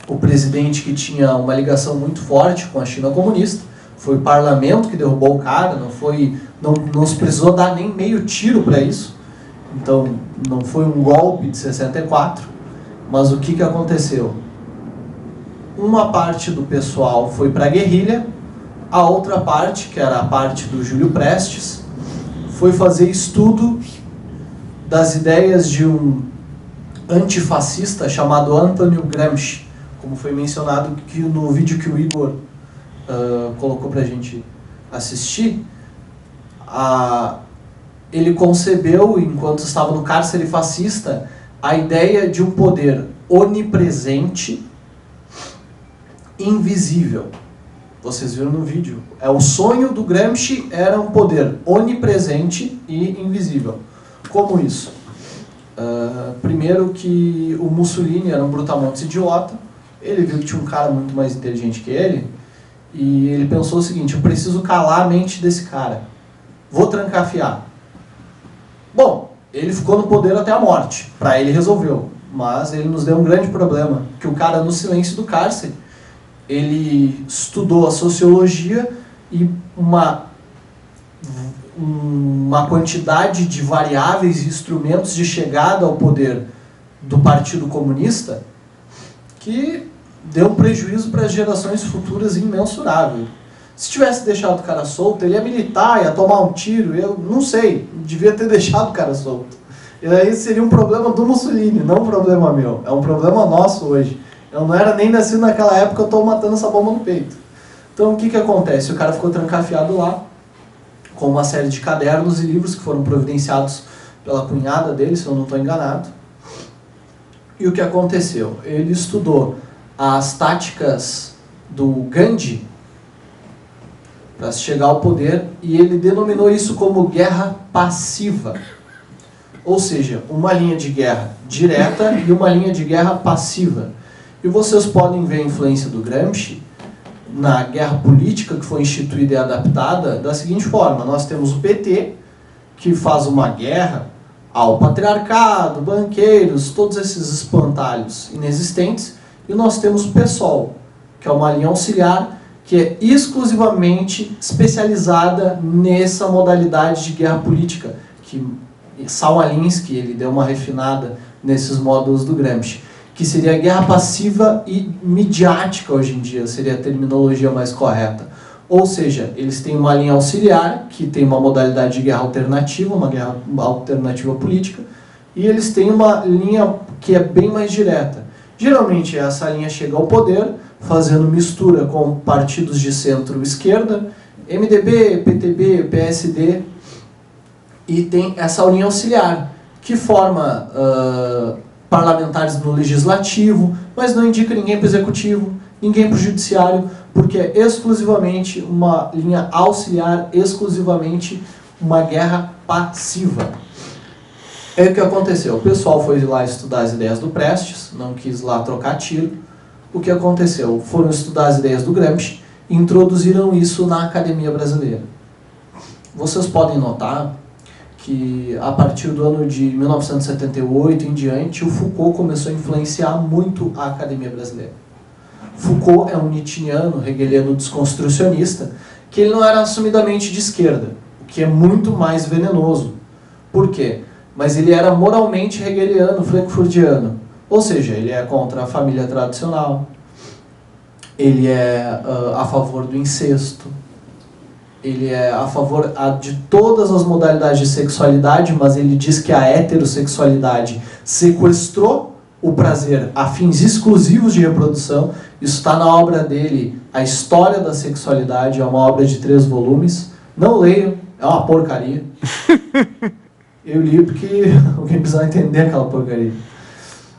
o presidente que tinha uma ligação muito forte com a China comunista. Foi o Parlamento que derrubou o cara, não se precisou dar nem meio tiro para isso. Então não foi um golpe de 64, mas o que aconteceu? Uma parte do pessoal foi para a guerrilha, A outra parte, que era a parte do Júlio Prestes, foi fazer estudo das ideias de um antifascista chamado Antônio Gramsci, como foi mencionado no vídeo que o Igor colocou para a gente assistir. Ele concebeu, enquanto estava no cárcere fascista, a ideia de um poder onipresente, invisível. Vocês viram no vídeo. O sonho do Gramsci era um poder onipresente e invisível. Como isso? Primeiro que o Mussolini era um brutamontes idiota. Ele viu que tinha um cara muito mais inteligente que ele. E ele pensou o seguinte: eu preciso calar a mente desse cara. Vou trancafiar. Bom, ele ficou no poder até a morte. Para ele resolveu. Mas ele nos deu um grande problema. Que o cara, no silêncio do cárcere, ele estudou a sociologia e uma quantidade de variáveis e instrumentos de chegada ao poder do Partido Comunista que deu um prejuízo para as gerações futuras imensurável. Se tivesse deixado o cara solto, ele ia militar, ia tomar um tiro, eu não sei, devia ter deixado o cara solto. E aí seria um problema do Mussolini, não um problema meu. É um problema nosso hoje. Eu não era nem nascido naquela época, eu estou matando essa bomba no peito. Então o que acontece? O cara ficou trancafiado lá, com uma série de cadernos e livros que foram providenciados pela cunhada dele, se eu não estou enganado. E o que aconteceu? Ele estudou as táticas do Gandhi para chegar ao poder e ele denominou isso como guerra passiva. Ou seja, uma linha de guerra direta e uma linha de guerra passiva. E vocês podem ver a influência do Gramsci na guerra política que foi instituída e adaptada da seguinte forma: nós temos o PT, que faz uma guerra ao patriarcado, banqueiros, todos esses espantalhos inexistentes, e nós temos o PSOL, que é uma linha auxiliar que é exclusivamente especializada nessa modalidade de guerra política, que Saul Alinsky, ele deu uma refinada nesses módulos do Gramsci, que seria a guerra passiva e midiática hoje em dia, seria a terminologia mais correta. Ou seja, eles têm uma linha auxiliar, que tem uma modalidade de guerra alternativa, uma guerra alternativa política, e eles têm uma linha que é bem mais direta. Geralmente essa linha chega ao poder, fazendo mistura com partidos de centro-esquerda, MDB, PTB, PSD, e tem essa linha auxiliar, que forma parlamentares no legislativo, mas não indica ninguém para o executivo, ninguém para o judiciário, porque é exclusivamente uma linha auxiliar, exclusivamente uma guerra passiva. É o que aconteceu. O pessoal foi lá estudar as ideias do Prestes, não quis lá trocar tiro. O que aconteceu? Foram estudar as ideias do Gramsci e introduziram isso na academia brasileira. Vocês podem notar que a partir do ano de 1978 em diante, o Foucault começou a influenciar muito a academia brasileira. Foucault é um nietzscheano, hegeliano desconstrucionista, que ele não era assumidamente de esquerda, o que é muito mais venenoso. Por quê? Mas ele era moralmente hegeliano, frankfurtiano. Ou seja, ele é contra a família tradicional, ele é a favor do incesto, ele é a favor de todas as modalidades de sexualidade, mas ele diz que a heterossexualidade sequestrou o prazer a fins exclusivos de reprodução. Isso está na obra dele, A História da Sexualidade, é uma obra de 3 volumes. Não leiam, é uma porcaria. Eu li porque alguém precisava entender aquela porcaria.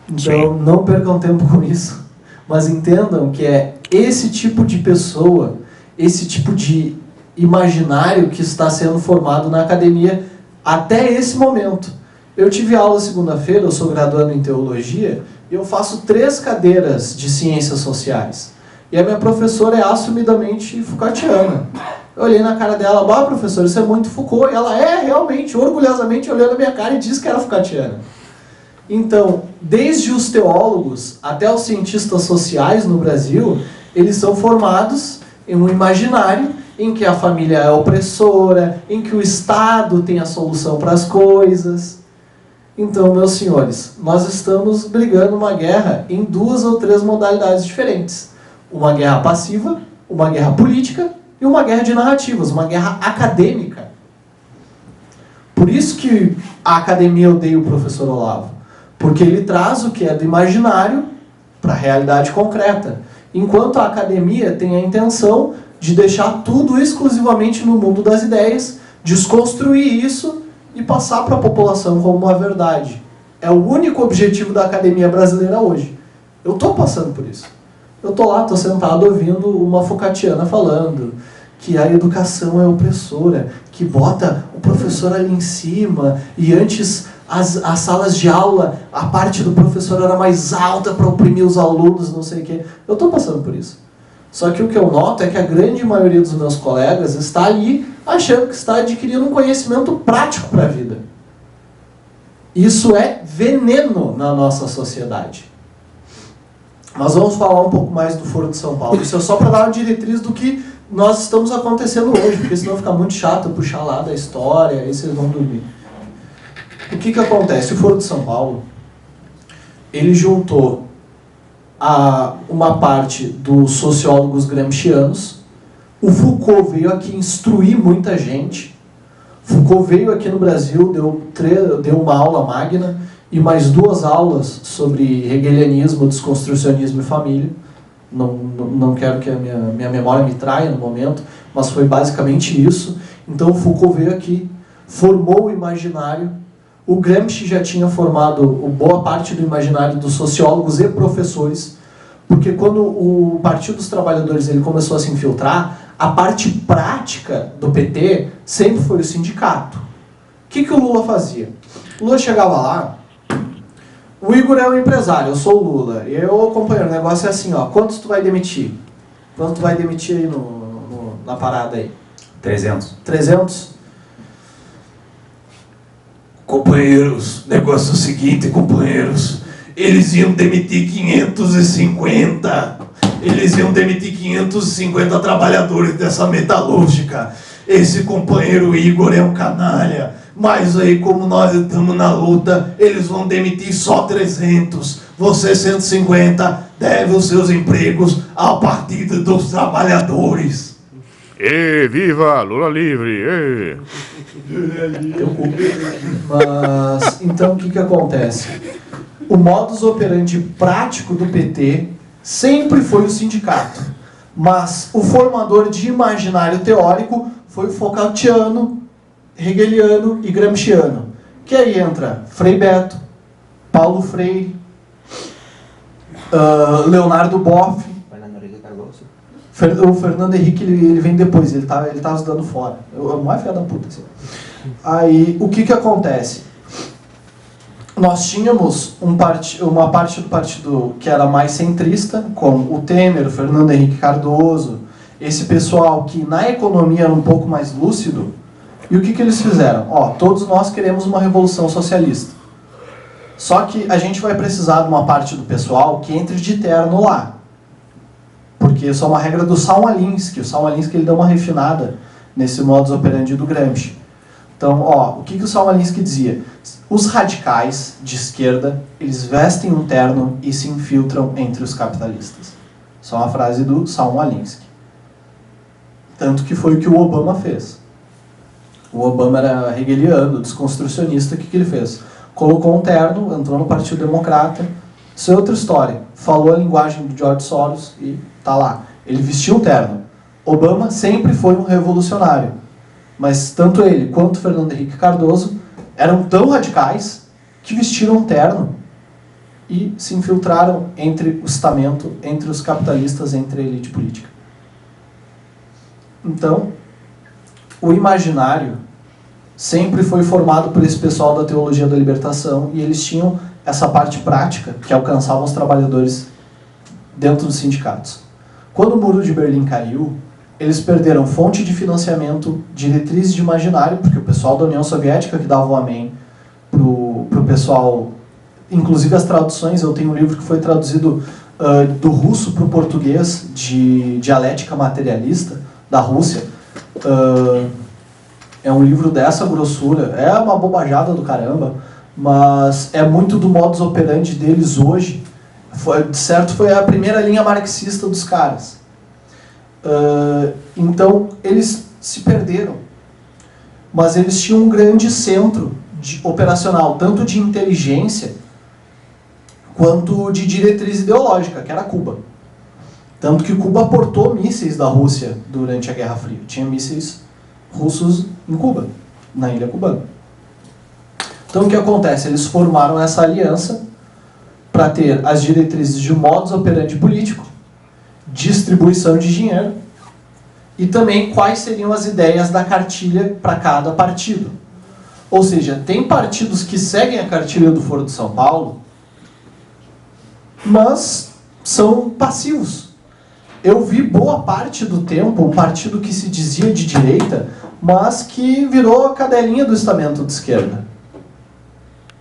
Então, não percam tempo com isso. Mas entendam que é esse tipo de pessoa, esse tipo de imaginário que está sendo formado na academia até esse momento. Eu tive aula segunda-feira, eu sou graduando em teologia, e eu faço 3 cadeiras de ciências sociais. E a minha professora é assumidamente Foucaultiana. Eu olhei na cara dela, bah, professor, isso é muito Foucault. E ela realmente, orgulhosamente, olhou na minha cara e disse que era Foucaultiana. Então, desde os teólogos até os cientistas sociais no Brasil, eles são formados em um imaginário em que a família é opressora, em que o Estado tem a solução para as coisas. Então, meus senhores, nós estamos brigando uma guerra em 2 ou 3 modalidades diferentes. Uma guerra passiva, uma guerra política e uma guerra de narrativas, uma guerra acadêmica. Por isso que a academia odeia o professor Olavo, porque ele traz o que é do imaginário para a realidade concreta, enquanto a academia tem a intenção de deixar tudo exclusivamente no mundo das ideias, desconstruir isso e passar para a população como uma verdade. É o único objetivo da academia brasileira hoje. Eu estou passando por isso. Eu estou lá, estou sentado ouvindo uma Foucaultiana falando que a educação é opressora, que bota o professor ali em cima, e antes as salas de aula, a parte do professor era mais alta para oprimir os alunos, não sei o quê. Eu estou passando por isso. Só que o que eu noto é que a grande maioria dos meus colegas está ali achando que está adquirindo um conhecimento prático para a vida. Isso é veneno na nossa sociedade. Mas vamos falar um pouco mais do Foro de São Paulo. Isso é só para dar uma diretriz do que nós estamos acontecendo hoje, porque senão fica muito chato puxar lá da história, aí vocês vão dormir. O que acontece? O Foro de São Paulo, ele juntou uma parte dos sociólogos gramscianos. O Foucault veio aqui instruir muita gente. Foucault veio aqui no Brasil, deu uma aula magna e mais 2 aulas sobre hegelianismo, desconstrucionismo e família. Não quero que a minha memória me traia no momento, mas foi basicamente isso. Então Foucault veio aqui, formou o imaginário. O Gramsci já tinha formado boa parte do imaginário dos sociólogos e professores, porque quando o Partido dos Trabalhadores ele começou a se infiltrar, a parte prática do PT sempre foi o sindicato. O que o Lula fazia? O Lula chegava lá, o Igor é um empresário, eu sou o Lula, eu, companheiro, o negócio é assim, ó, quantos tu vai demitir? Quanto tu vai demitir aí na parada aí? 300. 300? Companheiros, negócio é o seguinte, companheiros, eles iam demitir 550, eles iam demitir 550 trabalhadores dessa metalúrgica. Esse companheiro Igor é um canalha, mas aí como nós estamos na luta, eles vão demitir só 300. Você 150 deve os seus empregos ao Partido dos Trabalhadores. E viva Lula livre! Mas, então, o que acontece? O modus operandi prático do PT sempre foi o sindicato. Mas o formador de imaginário teórico foi o Foucaultiano, hegeliano e gramsciano. Que aí entra Frei Beto, Paulo Freire, Leonardo Boff. O Fernando Henrique ele vem depois, ele tá estudando fora. É o mais filho da puta. Assim. Aí, o que acontece? Nós tínhamos uma parte do partido que era mais centrista, como o Temer, o Fernando Henrique Cardoso, esse pessoal que na economia era um pouco mais lúcido. E o que eles fizeram? Todos nós queremos uma revolução socialista. Só que a gente vai precisar de uma parte do pessoal que entre de terno lá. Porque isso é uma regra do Saul Alinsky. O Saul Alinsky ele deu uma refinada nesse modus operandi do Gramsci. Então, o que o Saul Alinsky dizia? Os radicais de esquerda, eles vestem um terno e se infiltram entre os capitalistas. Isso é uma frase do Saul Alinsky. Tanto que foi o que o Obama fez. O Obama era hegeliano, desconstrucionista. O que ele fez? Colocou um terno, entrou no Partido Democrata. Isso é outra história. Falou a linguagem do George Soros e tá lá. Ele vestiu um terno. Obama sempre foi um revolucionário. Mas tanto ele quanto Fernando Henrique Cardoso eram tão radicais que vestiram um terno e se infiltraram entre o estamento, entre os capitalistas, entre a elite política. Então, o imaginário sempre foi formado por esse pessoal da teologia da libertação e eles tinham essa parte prática que alcançavam os trabalhadores dentro dos sindicatos. Quando o Muro de Berlim caiu, eles perderam fonte de financiamento, diretrizes de imaginário, porque o pessoal da União Soviética que dava o amém pro pessoal, inclusive as traduções, eu tenho um livro que foi traduzido do russo para o português, de dialética materialista, da Rússia. É um livro dessa grossura, é uma bobajada do caramba, mas é muito do modus operandi deles hoje. De certo, foi a primeira linha marxista dos caras. Então, eles se perderam. Mas eles tinham um grande centro operacional, tanto de inteligência quanto de diretriz ideológica, que era Cuba. Tanto que Cuba aportou mísseis da Rússia durante a Guerra Fria. Tinha mísseis russos em Cuba, na ilha cubana. Então o que acontece? Eles formaram essa aliança para ter as diretrizes de modus operandi político, distribuição de dinheiro e também quais seriam as ideias da cartilha para cada partido. Ou seja, tem partidos que seguem a cartilha do Foro de São Paulo, mas são passivos. Eu vi boa parte do tempo um partido que se dizia de direita, mas que virou a cadelinha do estamento de esquerda.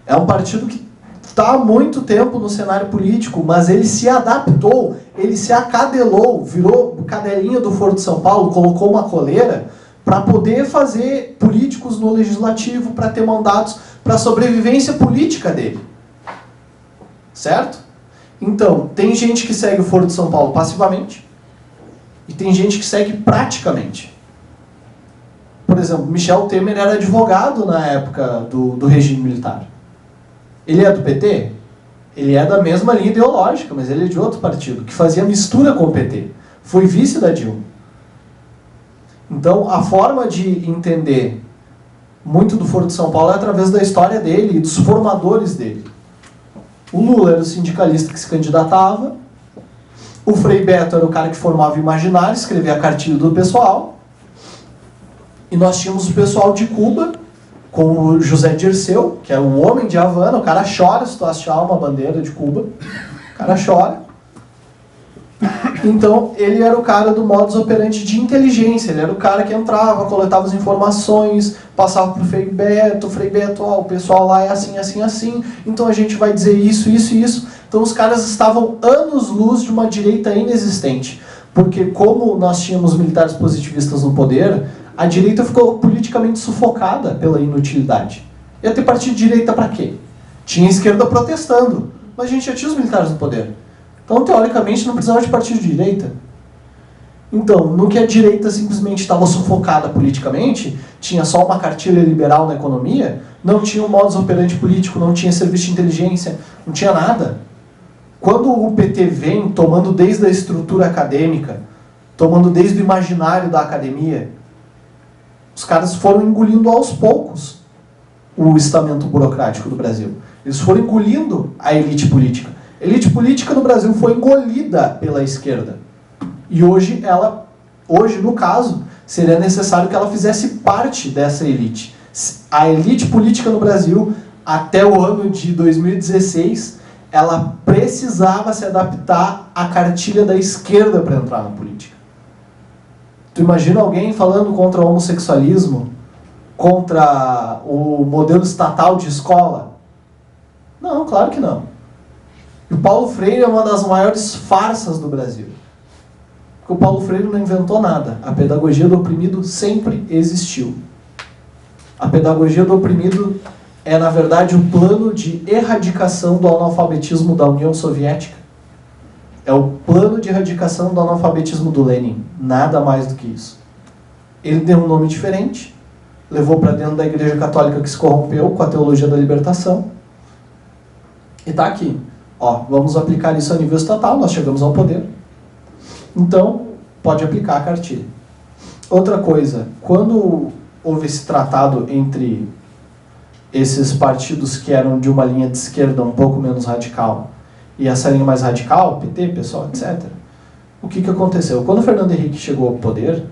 É um partido que está há muito tempo no cenário político, mas ele se adaptou, ele se acadelou, virou cadelinha do Foro de São Paulo, colocou uma coleira para poder fazer políticos no legislativo, para ter mandatos, para a sobrevivência política dele. Certo? Então, tem gente que segue o Foro de São Paulo passivamente e tem gente que segue praticamente. Por exemplo, Michel Temer era advogado na época do regime militar. Ele é do PT? Ele é da mesma linha ideológica, mas ele é de outro partido, que fazia mistura com o PT. Foi vice da Dilma. Então, a forma de entender muito do Foro de São Paulo é através da história dele e dos formadores dele. O Lula era o sindicalista que se candidatava, o Frei Beto era o cara que formava o imaginário, escrevia a cartilha do pessoal, e nós tínhamos o pessoal de Cuba, com o José Dirceu, que é um homem de Havana. O cara chora se tu achar uma bandeira de Cuba. O cara chora. Então, ele era o cara do modus operandi de inteligência. Ele era o cara que entrava, coletava as informações, passava pro Frei Beto. Frei Beto, ó, o pessoal lá é assim, assim, assim. Então a gente vai dizer isso, isso e isso. Então os caras estavam anos-luz de uma direita inexistente. Porque como nós tínhamos militares positivistas no poder, a direita ficou politicamente sufocada pela inutilidade. Ia ter partido de direita para quê? Tinha a esquerda protestando, mas a gente já tinha os militares no poder. Então, teoricamente, não precisava de partido de direita. Então, no que a direita simplesmente estava sufocada politicamente, tinha só uma cartilha liberal na economia, não tinha um modus operandi político, não tinha serviço de inteligência, não tinha nada. Quando o PT vem tomando desde a estrutura acadêmica, tomando desde o imaginário da academia, os caras foram engolindo aos poucos o estamento burocrático do Brasil. Eles foram engolindo a elite política. A elite política no Brasil foi engolida pela esquerda. E hoje, no caso, seria necessário que ela fizesse parte dessa elite. A elite política no Brasil, até o ano de 2016, ela precisava se adaptar à cartilha da esquerda para entrar na política. Tu imagina alguém falando contra o homossexualismo, contra o modelo estatal de escola? Não, claro que não. E o Paulo Freire é uma das maiores farsas do Brasil. Porque o Paulo Freire não inventou nada. A pedagogia do oprimido sempre existiu. A pedagogia do oprimido é, na verdade, o plano de erradicação do analfabetismo da União Soviética. É o plano de erradicação do analfabetismo do Lenin. Nada mais do que isso. Ele deu um nome diferente, levou para dentro da Igreja Católica que se corrompeu com a teologia da libertação. E está aqui. Ó, vamos aplicar isso a nível estatal, nós chegamos ao poder. Então, pode aplicar a cartilha. Outra coisa, quando houve esse tratado entre esses partidos que eram de uma linha de esquerda um pouco menos radical e essa linha mais radical, PT, PSOL, etc., o que aconteceu? Quando o Fernando Henrique chegou ao poder,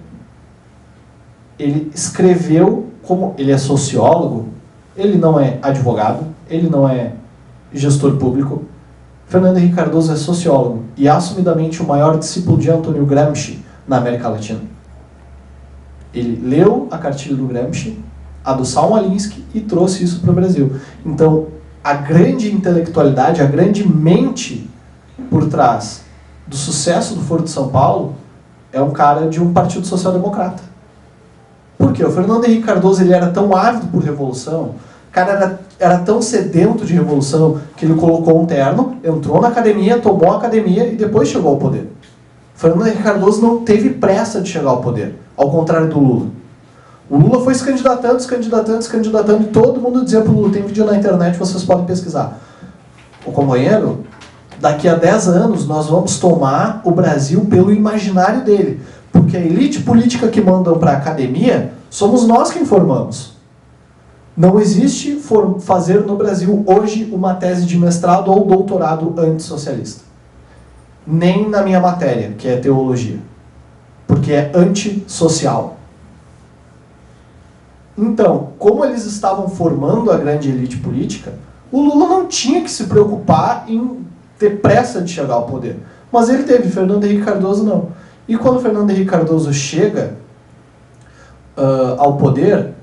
ele escreveu, como ele é sociólogo, ele não é advogado, ele não é gestor público. Fernando Henrique Cardoso é sociólogo e assumidamente o maior discípulo de Antônio Gramsci na América Latina. Ele leu a cartilha do Gramsci, a do Saul-Alinsky e trouxe isso para o Brasil. Então, a grande intelectualidade, a grande mente por trás do sucesso do Foro de São Paulo é um cara de um partido social-democrata. Por quê? O Fernando Henrique Cardoso ele era tão ávido por revolução, o cara era tão sedento de revolução que ele colocou um terno, entrou na academia, tomou a academia e depois chegou ao poder. Fernando Henrique Cardoso não teve pressa de chegar ao poder, ao contrário do Lula. O Lula foi se candidatando, e todo mundo dizia pro Lula, tem vídeo na internet, vocês podem pesquisar. O companheiro, daqui a 10 anos nós vamos tomar o Brasil pelo imaginário dele. Porque a elite política que mandam para a academia, somos nós quem formamos. Não existe fazer no Brasil hoje uma tese de mestrado ou doutorado antissocialista. Nem na minha matéria, que é teologia. Porque é antissocial. Então, como eles estavam formando a grande elite política, o Lula não tinha que se preocupar em ter pressa de chegar ao poder. Mas ele teve, Fernando Henrique Cardoso não. E quando Fernando Henrique Cardoso chega ao poder,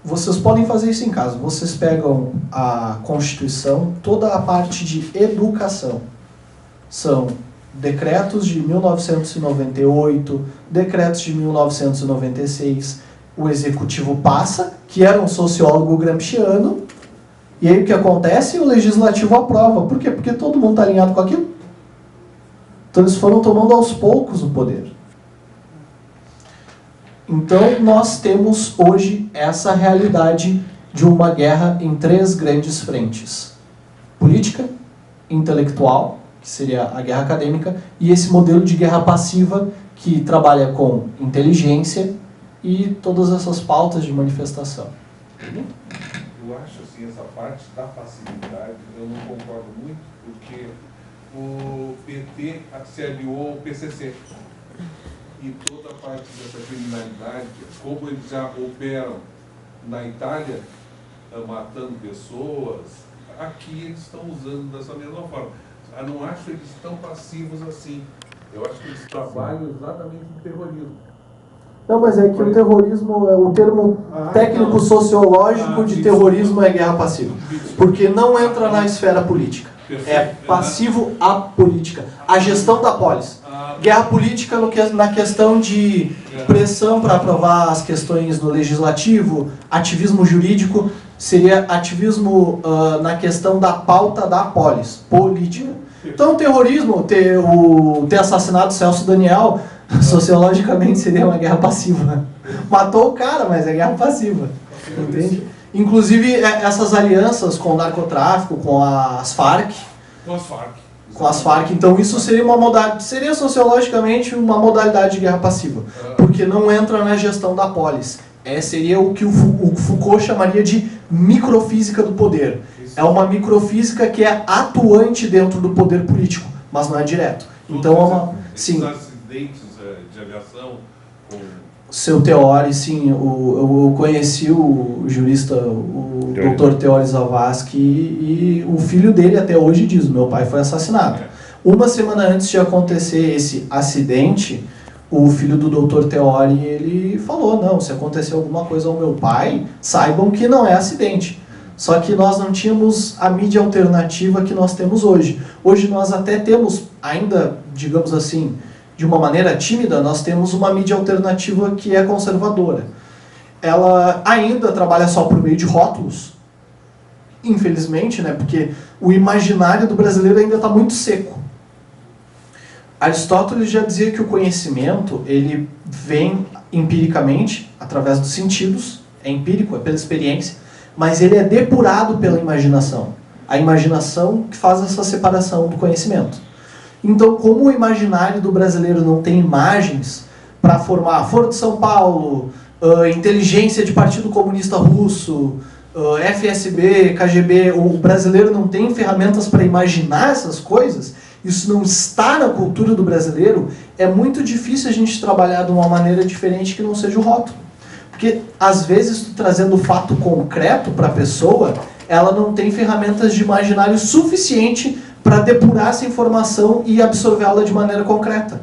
vocês podem fazer isso em casa. Vocês pegam a Constituição, toda a parte de educação. São decretos de 1998, decretos de 1996. O executivo passa, que era um sociólogo gramsciano, e aí o que acontece? O legislativo aprova. Por quê? Porque todo mundo está alinhado com aquilo. Então eles foram tomando aos poucos o poder. Então nós temos hoje essa realidade de uma guerra em 3 grandes frentes. Política, intelectual, que seria a guerra acadêmica, e esse modelo de guerra passiva que trabalha com inteligência e todas essas pautas de manifestação. Eu acho assim, essa parte da passividade, eu não concordo muito, porque o PT se aliou ao PCC. E toda a parte dessa criminalidade, como eles já operam na Itália, matando pessoas, aqui eles estão usando dessa mesma forma. Eu não acho eles tão passivos assim. Eu acho que eles trabalham exatamente no terrorismo. Não, mas é que o terrorismo, o termo técnico sociológico de terrorismo é guerra passiva. Porque não entra na esfera política. É passivo à política. A gestão da polis. Guerra política na questão de pressão para aprovar as questões no legislativo, ativismo jurídico, seria ativismo na questão da pauta da polis, política. Então o terrorismo, ter assassinado Celso Daniel, sociologicamente seria uma guerra passiva. Matou o cara, mas é guerra passiva. Entende? Inclusive essas alianças com o narcotráfico, com as Farc. Com as Farc. Então isso seria uma modalidade, seria sociologicamente uma modalidade de guerra passiva. Porque não entra na gestão da polis. Seria o que o Foucault chamaria de microfísica do poder. É uma microfísica que é atuante dentro do poder político, mas não é direto. Então é uma... Sim. Acidentes de aviação com... Seu Teori, sim. Eu conheci o jurista, o Dr. Teori Zavascki, e o filho dele até hoje diz, meu pai foi assassinado. Uma semana antes de acontecer esse acidente, o filho do Dr. Teori, ele falou, não, se acontecer alguma coisa ao meu pai, saibam que não é acidente. Só que nós não tínhamos a mídia alternativa que nós temos hoje. Hoje nós até temos, ainda, digamos assim, de uma maneira tímida, nós temos uma mídia alternativa que é conservadora. Ela ainda trabalha só por meio de rótulos, infelizmente, né? Porque o imaginário do brasileiro ainda está muito seco. Aristóteles já dizia que o conhecimento ele vem empiricamente, através dos sentidos, é empírico, é pela experiência, mas ele é depurado pela imaginação. A imaginação que faz essa separação do conhecimento. Então, como o imaginário do brasileiro não tem imagens para formar Foro de São Paulo, inteligência de Partido Comunista Russo, FSB, KGB, o brasileiro não tem ferramentas para imaginar essas coisas, isso não está na cultura do brasileiro, é muito difícil a gente trabalhar de uma maneira diferente que não seja o rótulo. Porque, às vezes, tu trazendo o fato concreto para a pessoa, ela não tem ferramentas de imaginário suficiente para depurar essa informação e absorvê-la de maneira concreta.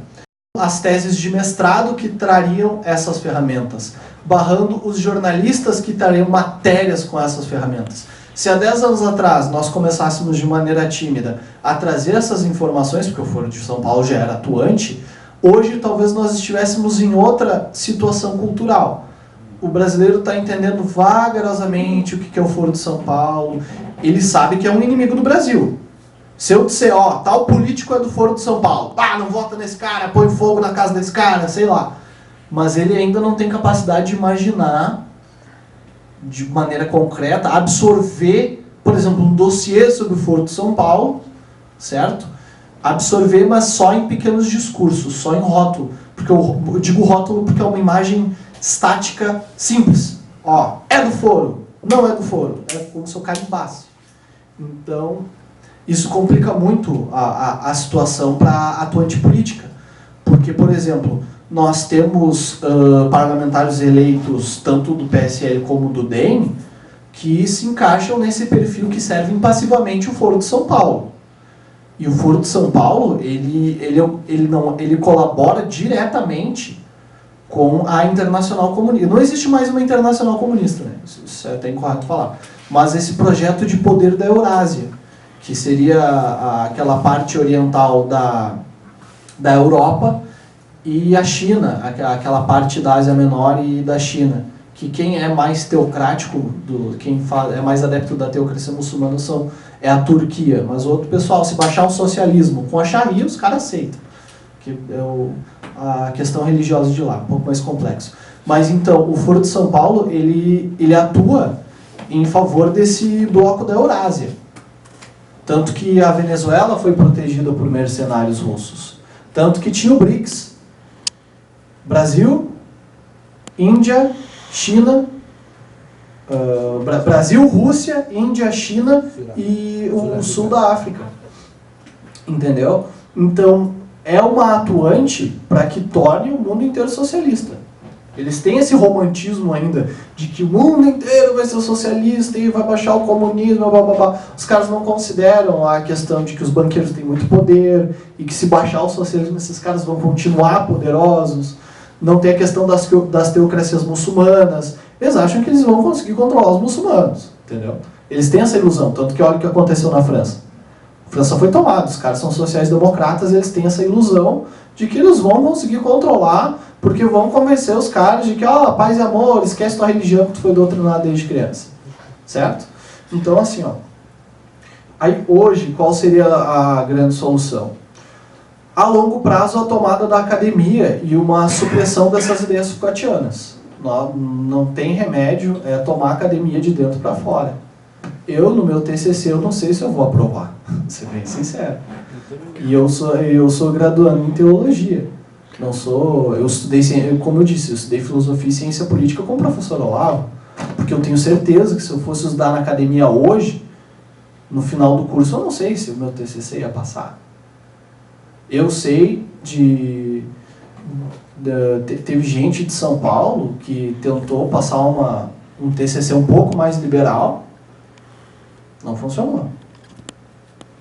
As teses de mestrado que trariam essas ferramentas, barrando os jornalistas que trariam matérias com essas ferramentas. Se há 10 anos atrás nós começássemos de maneira tímida a trazer essas informações, porque o Foro de São Paulo já era atuante, hoje talvez nós estivéssemos em outra situação cultural. O brasileiro está entendendo vagarosamente o que é o Foro de São Paulo, ele sabe que é um inimigo do Brasil. Se eu disser, ó, tal político é do Foro de São Paulo, não vota nesse cara, põe fogo na casa desse cara, sei lá. Mas ele ainda não tem capacidade de imaginar, de maneira concreta, absorver, por exemplo, um dossiê sobre o Foro de São Paulo, certo? Absorver, mas só em pequenos discursos, só em rótulo. Porque eu digo rótulo porque é uma imagem estática simples. Ó, é do Foro, não é do Foro, é como se eu carimbasse. Então, isso complica muito a situação para a atuante política. Porque, por exemplo, nós temos parlamentares eleitos, tanto do PSL como do DEM, que se encaixam nesse perfil que servem passivamente o Foro de São Paulo. E o Foro de São Paulo, ele colabora diretamente com a Internacional Comunista. Não existe mais uma Internacional Comunista, né? Isso é até incorreto falar. Mas esse projeto de poder da Eurásia, que seria aquela parte oriental da Europa e a China, aquela parte da Ásia Menor e da China, que quem é mais teocrático, quem é mais adepto da teocracia muçulmana é a Turquia. Mas o outro pessoal, se baixar o socialismo com a Sharia, os caras aceitam. Que é a questão religiosa de lá, um pouco mais complexo. Mas então, o Foro de São Paulo, ele atua em favor desse bloco da Eurásia. Tanto que a Venezuela foi protegida por mercenários russos. Tanto que tinha o BRICS. Brasil, Índia, China, Brasil, Rússia, Índia, China e o sul da África. Entendeu? Então, é uma atuante para que torne o mundo inteiro socialista. Eles têm esse romantismo ainda de que o mundo inteiro vai ser socialista e vai baixar o comunismo, blá, blá, blá. Os caras não consideram a questão de que os banqueiros têm muito poder e que se baixar o socialismo, esses caras vão continuar poderosos. Não tem a questão das teocracias muçulmanas. Eles acham que eles vão conseguir controlar os muçulmanos, entendeu? Eles têm essa ilusão, tanto que olha o que aconteceu na França. A França foi tomada, os caras são sociais-democratas, eles têm essa ilusão de que eles vão conseguir controlar, porque vão convencer os caras de que, paz e amor, esquece tua religião que tu foi doutrinado desde criança. Certo? Então, assim, aí hoje, qual seria a grande solução? A longo prazo, a tomada da academia e uma supressão dessas ideias Foucaultianas. Não tem remédio, é tomar a academia de dentro para fora. Eu, no meu TCC, eu não sei se eu vou aprovar, vou ser bem sincero. E eu sou graduando em teologia. Eu estudei, como eu disse, eu estudei filosofia e ciência política com o professor Olavo, porque eu tenho certeza que se eu fosse estudar na academia hoje, no final do curso, eu não sei se o meu TCC ia passar. Eu sei teve gente de São Paulo que tentou passar um TCC um pouco mais liberal, não funcionou.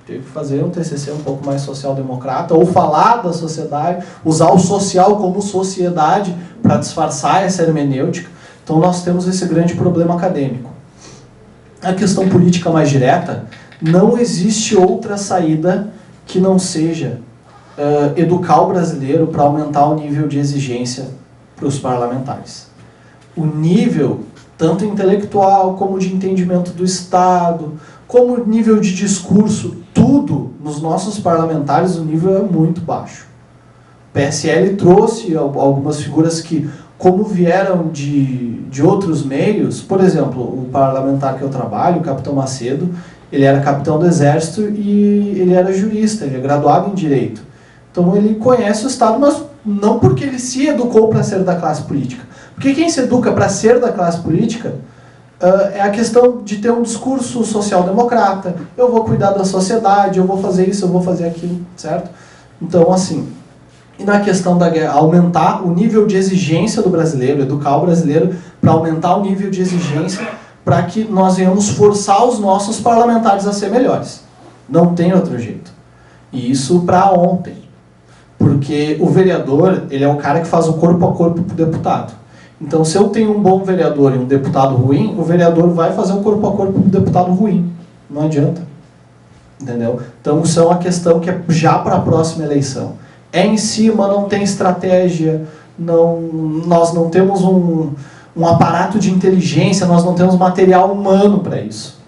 Teve que fazer um TCC um pouco mais social-democrata, ou falar da sociedade, usar o social como sociedade para disfarçar essa hermenêutica. Então nós temos esse grande problema acadêmico. A questão política mais direta, não existe outra saída que não seja educar o brasileiro para aumentar o nível de exigência para os parlamentares. O nível, tanto intelectual, como de entendimento do Estado, como nível de discurso, tudo nos nossos parlamentares, o nível é muito baixo. O PSL trouxe algumas figuras que, como vieram de outros meios, por exemplo, o parlamentar que eu trabalho, o Capitão Macedo, ele era capitão do Exército e ele era jurista, ele é graduado em Direito. Então ele conhece o Estado, mas não porque ele se educou para ser da classe política. Porque quem se educa para ser da classe política é a questão de ter um discurso social-democrata. Eu vou cuidar da sociedade, eu vou fazer isso, eu vou fazer aquilo, certo? Então, assim, e na questão da guerra, aumentar o nível de exigência do brasileiro, educar o brasileiro para aumentar o nível de exigência para que nós venhamos forçar os nossos parlamentares a ser melhores. Não tem outro jeito. E isso para ontem. Porque o vereador, ele é o cara que faz o corpo a corpo para o deputado. Então, se eu tenho um bom vereador e um deputado ruim, o vereador vai fazer o corpo a corpo para o deputado ruim. Não adianta. Entendeu? Então, isso é uma questão que é já para a próxima eleição. É em cima, não tem estratégia, nós não temos um aparato de inteligência, nós não temos material humano para isso.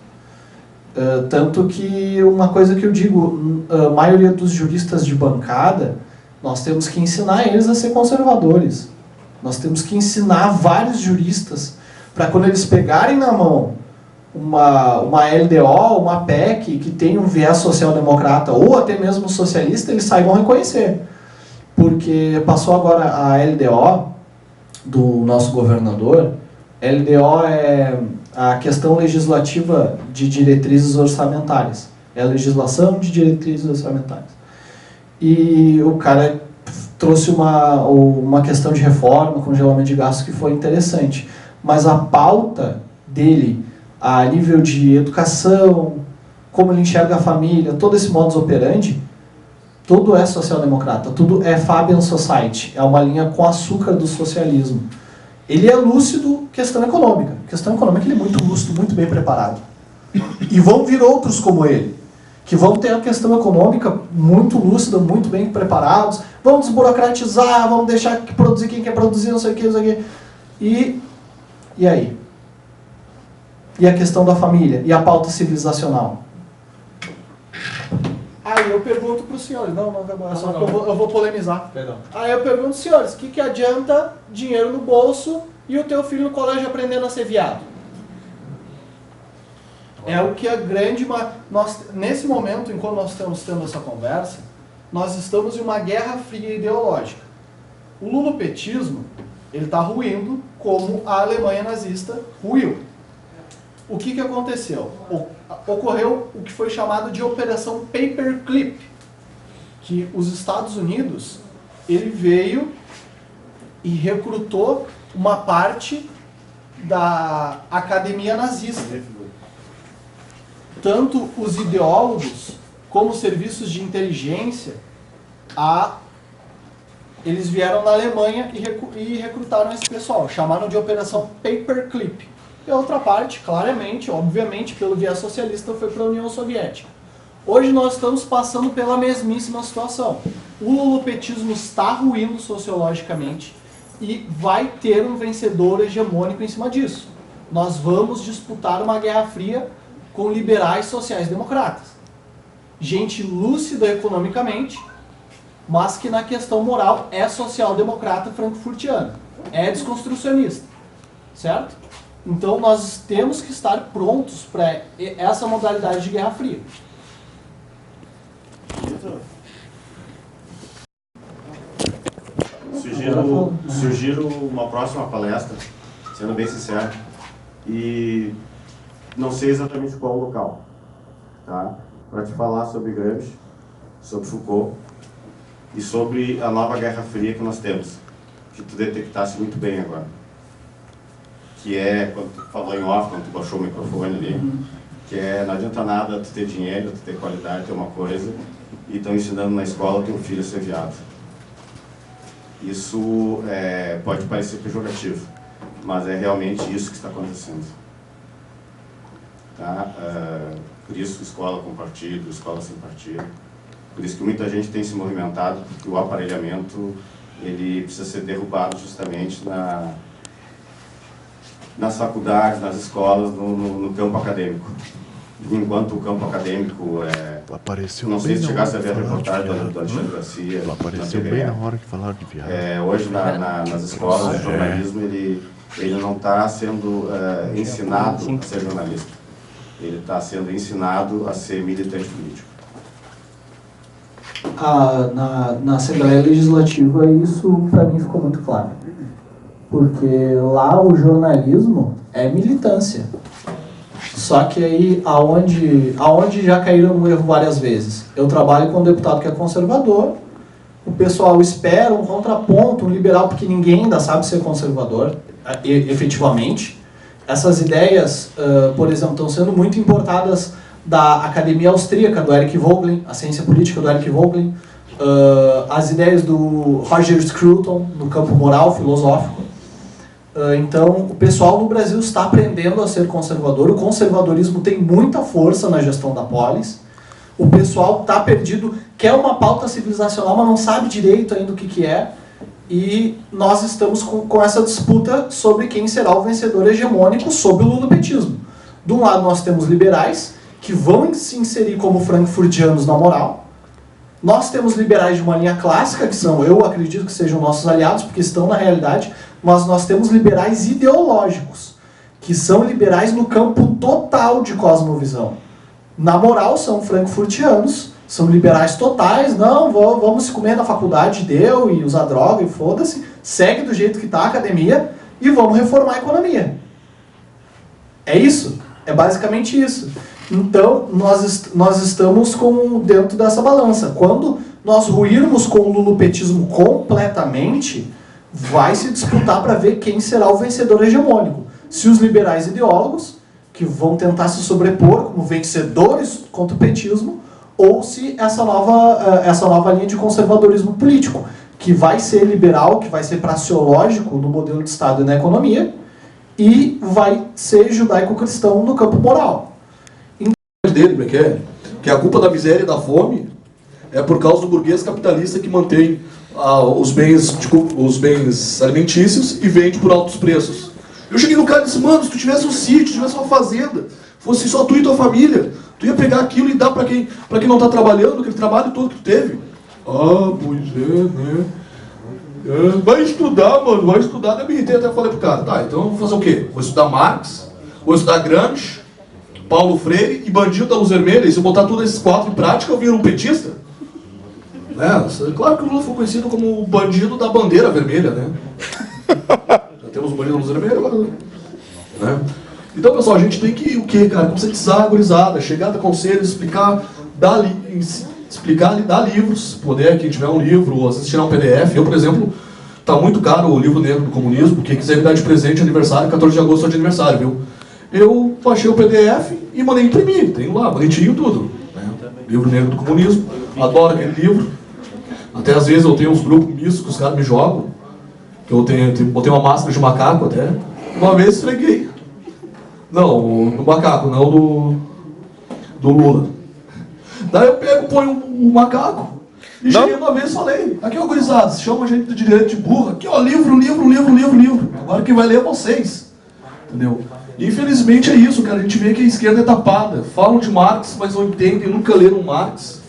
Tanto que uma coisa que eu digo, a maioria dos juristas de bancada, nós temos que ensinar eles a ser conservadores. Nós temos que ensinar vários juristas para quando eles pegarem na mão uma LDO, uma PEC que tem um viés social-democrata ou até mesmo socialista, eles saibam reconhecer. Porque passou agora a LDO do nosso governador. LDO é a questão legislativa de diretrizes orçamentárias. É a legislação de diretrizes orçamentárias. E o cara trouxe uma questão de reforma, congelamento de gastos, que foi interessante. Mas a pauta dele, a nível de educação, como ele enxerga a família, todo esse modus operandi, tudo é social-democrata, tudo é Fabian Society, é uma linha com açúcar do socialismo. Ele é lúcido, questão econômica. Questão econômica ele é muito lúcido, muito bem preparado. E vão vir outros como ele, que vão ter a questão econômica muito lúcida, muito bem preparados, vão desburocratizar, vão deixar que produzir quem quer produzir, não sei o que, não sei o que. E aí? E a questão da família? E a pauta civilizacional? Aí eu pergunto para os senhores, não, é só que eu vou polemizar. Perdão. Aí eu pergunto, senhores, o que adianta dinheiro no bolso e o teu filho no colégio aprendendo a ser viado? É o que a grande... nesse momento, enquanto nós estamos tendo essa conversa, nós estamos em uma guerra fria ideológica. O lulopetismo, ele está ruindo como a Alemanha nazista ruiu. O que aconteceu? Ocorreu o que foi chamado de Operação Paperclip, que os Estados Unidos, ele veio e recrutou uma parte da academia nazista. Tanto os ideólogos como os serviços de inteligência, eles vieram na Alemanha e recrutaram esse pessoal, chamaram de Operação Paperclip. E a outra parte, claramente, obviamente, pelo viés socialista, foi para a União Soviética. Hoje nós estamos passando pela mesmíssima situação. O lulopetismo está ruindo sociologicamente e vai ter um vencedor hegemônico em cima disso. Nós vamos disputar uma guerra fria com liberais sociais-democratas. Gente lúcida economicamente, mas que na questão moral é social-democrata frankfurtiana. É desconstrucionista. Certo? Então nós temos que estar prontos para essa modalidade de guerra fria. Sugiro uma próxima palestra, sendo bem sincero, e não sei exatamente qual local, tá? Para te falar sobre Gramsci, sobre Foucault e sobre a nova Guerra Fria que nós temos, que tu detectasse muito bem agora. Que é, quando tu falou em off, quando tu baixou o microfone ali, que é, não adianta nada tu ter dinheiro, tu ter qualidade, ter uma coisa, e estão ensinando na escola teu filho a ser viado. Isso pode parecer pejorativo, mas é realmente isso que está acontecendo. Tá? Por isso, escola com partido, escola sem partido. Por isso que muita gente tem se movimentado, porque o aparelhamento ele precisa ser derrubado justamente nas faculdades, nas escolas, no campo acadêmico. Enquanto o campo acadêmico não sei se chegasse a ver a reportagem do Alexandre Garcia. Apareceu bem na hora que falaram de viagem. Hoje, nas escolas, o jornalismo ele não está sendo ensinado a ser jornalista. Ele está sendo ensinado a ser militante político. Na Assembleia Legislativa, isso para mim ficou muito claro. Porque lá o jornalismo é militância. Só que aí, aonde já caíram no erro várias vezes? Eu trabalho com um deputado que é conservador, o pessoal espera um contraponto, um liberal, porque ninguém ainda sabe ser conservador, efetivamente. Essas ideias, por exemplo, estão sendo muito importadas da Academia Austríaca, do Eric Voegelin, a ciência política do Eric Voegelin, as ideias do Roger Scruton, no campo moral, filosófico. Então, o pessoal no Brasil está aprendendo a ser conservador. O conservadorismo tem muita força na gestão da polis. O pessoal está perdido, quer uma pauta civilizacional, mas não sabe direito ainda o que é. E nós estamos com essa disputa sobre quem será o vencedor hegemônico sob o lulopetismo. De um lado, nós temos liberais que vão se inserir como frankfurtianos na moral. Nós temos liberais de uma linha clássica, que são, eu acredito que sejam nossos aliados, porque estão na realidade, mas nós temos liberais ideológicos, que são liberais no campo total de cosmovisão. Na moral, são frankfurtianos, são liberais totais, não, vamos se comer na faculdade, deu, e usar droga, e foda-se, segue do jeito que está a academia, e vamos reformar a economia. É isso, é basicamente isso. Então, nós estamos dentro dessa balança. Quando nós ruirmos com o lulopetismo completamente, vai se disputar para ver quem será o vencedor hegemônico. Se os liberais ideólogos, que vão tentar se sobrepor como vencedores contra o petismo, ou se essa nova linha de conservadorismo político, que vai ser liberal, que vai ser praxeológico no modelo de Estado e na economia, e vai ser judaico-cristão no campo moral. Dele, que a culpa da miséria e da fome é por causa do burguês capitalista que mantém os bens alimentícios e vende por altos preços. Eu cheguei no cara e disse, mano, se tu tivesse um sítio, tivesse uma fazenda, fosse só tu e tua família, tu ia pegar aquilo e dar pra quem não tá trabalhando, aquele trabalho todo que tu teve. Ah, pois é, né? Vai estudar, mano, vai estudar. Eu me irritei, até falei pro cara, tá, então eu vou fazer o quê? Vou estudar Marx, vou estudar Gramsci, Paulo Freire e Bandido da Luz Vermelha, e se eu botar todos esses 4 em prática, eu viro um petista? Claro que o Lula foi conhecido como o bandido da bandeira vermelha, né? Já temos o bandido da Luz Vermelha agora, né? Então, pessoal, a gente tem que, o quê, cara? Conscientizar a gurizada, chegar, dar conselhos, explicar, dar livros, poder, quem tiver um livro, ou às vezes tirar um PDF. Eu, por exemplo, tá muito caro o livro negro do comunismo, quem quiser me dar de presente, aniversário, 14 de agosto é de aniversário, viu? Eu baixei o PDF e mandei imprimir, tenho lá, bonitinho tudo. Né? Livro Negro do Comunismo, adoro aquele livro. Até às vezes eu tenho uns grupos mistos que os caras me jogam, que eu botei uma máscara de macaco até. Uma vez esfreguei. Não, do macaco, não do Lula. Daí eu pego, ponho o macaco e cheguei uma vez e falei, aqui ó, gurizada, se chama a gente de direito de burra, aqui ó, livro. Agora quem vai ler é vocês. Entendeu? Infelizmente é isso, cara. A gente vê que a esquerda é tapada. Falam de Marx, mas não entendem, nunca leram Marx.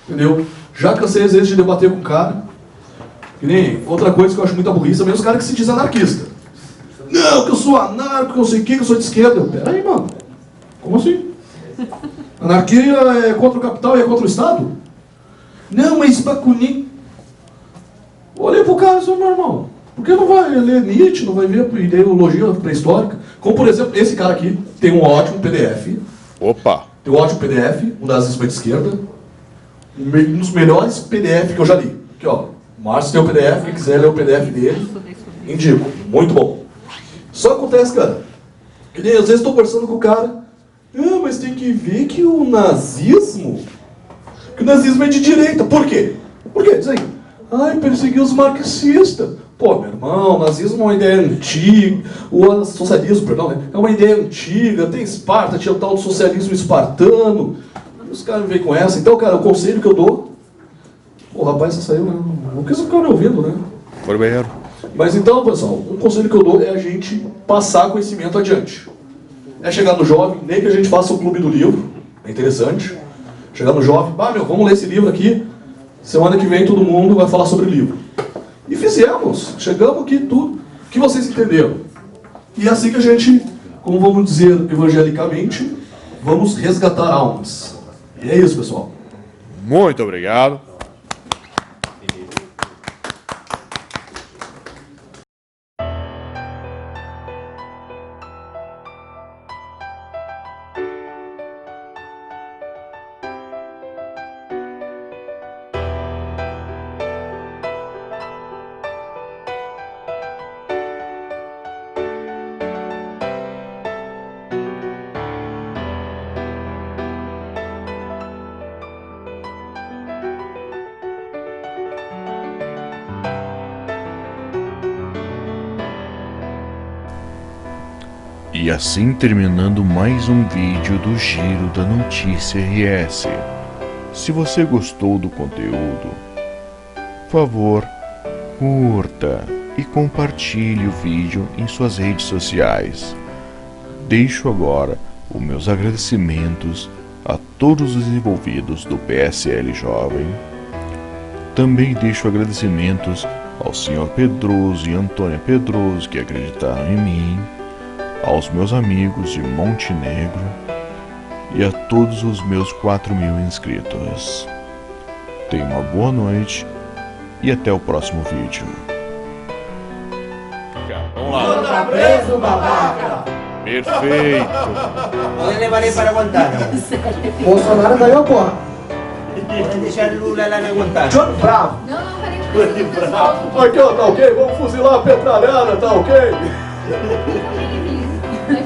Entendeu? Já cansei às vezes de debater com o cara. Que nem outra coisa que eu acho muita burrice também, os caras que se dizem anarquista. Não, que eu sou anarco, que eu sei o que eu sou de esquerda. Pera aí, mano. Como assim? Anarquia é contra o capital e é contra o Estado? Não, mas Bakunin. Olhei pro cara e disse, meu irmão, por que não vai ler Nietzsche, não vai ver ideologia pré-histórica? Como, por exemplo, esse cara aqui tem um ótimo PDF. Opa! Tem um ótimo PDF, um das de esquerda. Um dos melhores PDF que eu já li. Aqui, ó. O Márcio tem o PDF, quem quiser ler o PDF dele, indico. Muito bom. Só acontece, cara, que nem às vezes estou conversando com o cara, mas tem que ver que o nazismo é de direita. Por quê? Por quê? Diz aí. Perseguiu os marxistas. Pô, meu irmão, o nazismo é uma ideia antiga, o socialismo, perdão, né? É uma ideia antiga, tem Esparta, tinha o tal do socialismo espartano. Os caras vêm com essa. Então, cara, o conselho que eu dou... Pô, o rapaz saiu, né? Não quis ficar me ouvindo, né? Foi banheiro. Mas então, pessoal, um conselho que eu dou é a gente passar conhecimento adiante. É chegar no jovem, nem que a gente faça o clube do livro, é interessante. Chegar no jovem, vamos ler esse livro aqui, semana que vem todo mundo vai falar sobre o livro. E fizemos, chegamos aqui tudo que vocês entenderam. E é assim que a gente, como vamos dizer evangelicamente, vamos resgatar almas. E é isso, pessoal. Muito obrigado. E assim terminando mais um vídeo do Giro da Notícia RS. Se você gostou do conteúdo, por favor, curta e compartilhe o vídeo em suas redes sociais. Deixo agora o os meus agradecimentos a todos os envolvidos do PSL Jovem. Também deixo agradecimentos ao Sr. Pedroso e Antônia Pedroso que acreditaram em mim, aos meus amigos de Montenegro e a todos os meus 4.000 inscritos. Tenha uma boa noite e até o próximo vídeo. Vamos lá. Tá preso, babaca! Perfeito. Podem levar ele para Guantánamo. Bolsonaro ganhou, porra. Podem deixar Lula lá na Guantánamo. John Bravo. Não, peraí. Aqui, ó, tá ok? Vamos fuzilar a petralhada, tá ok? Peraí,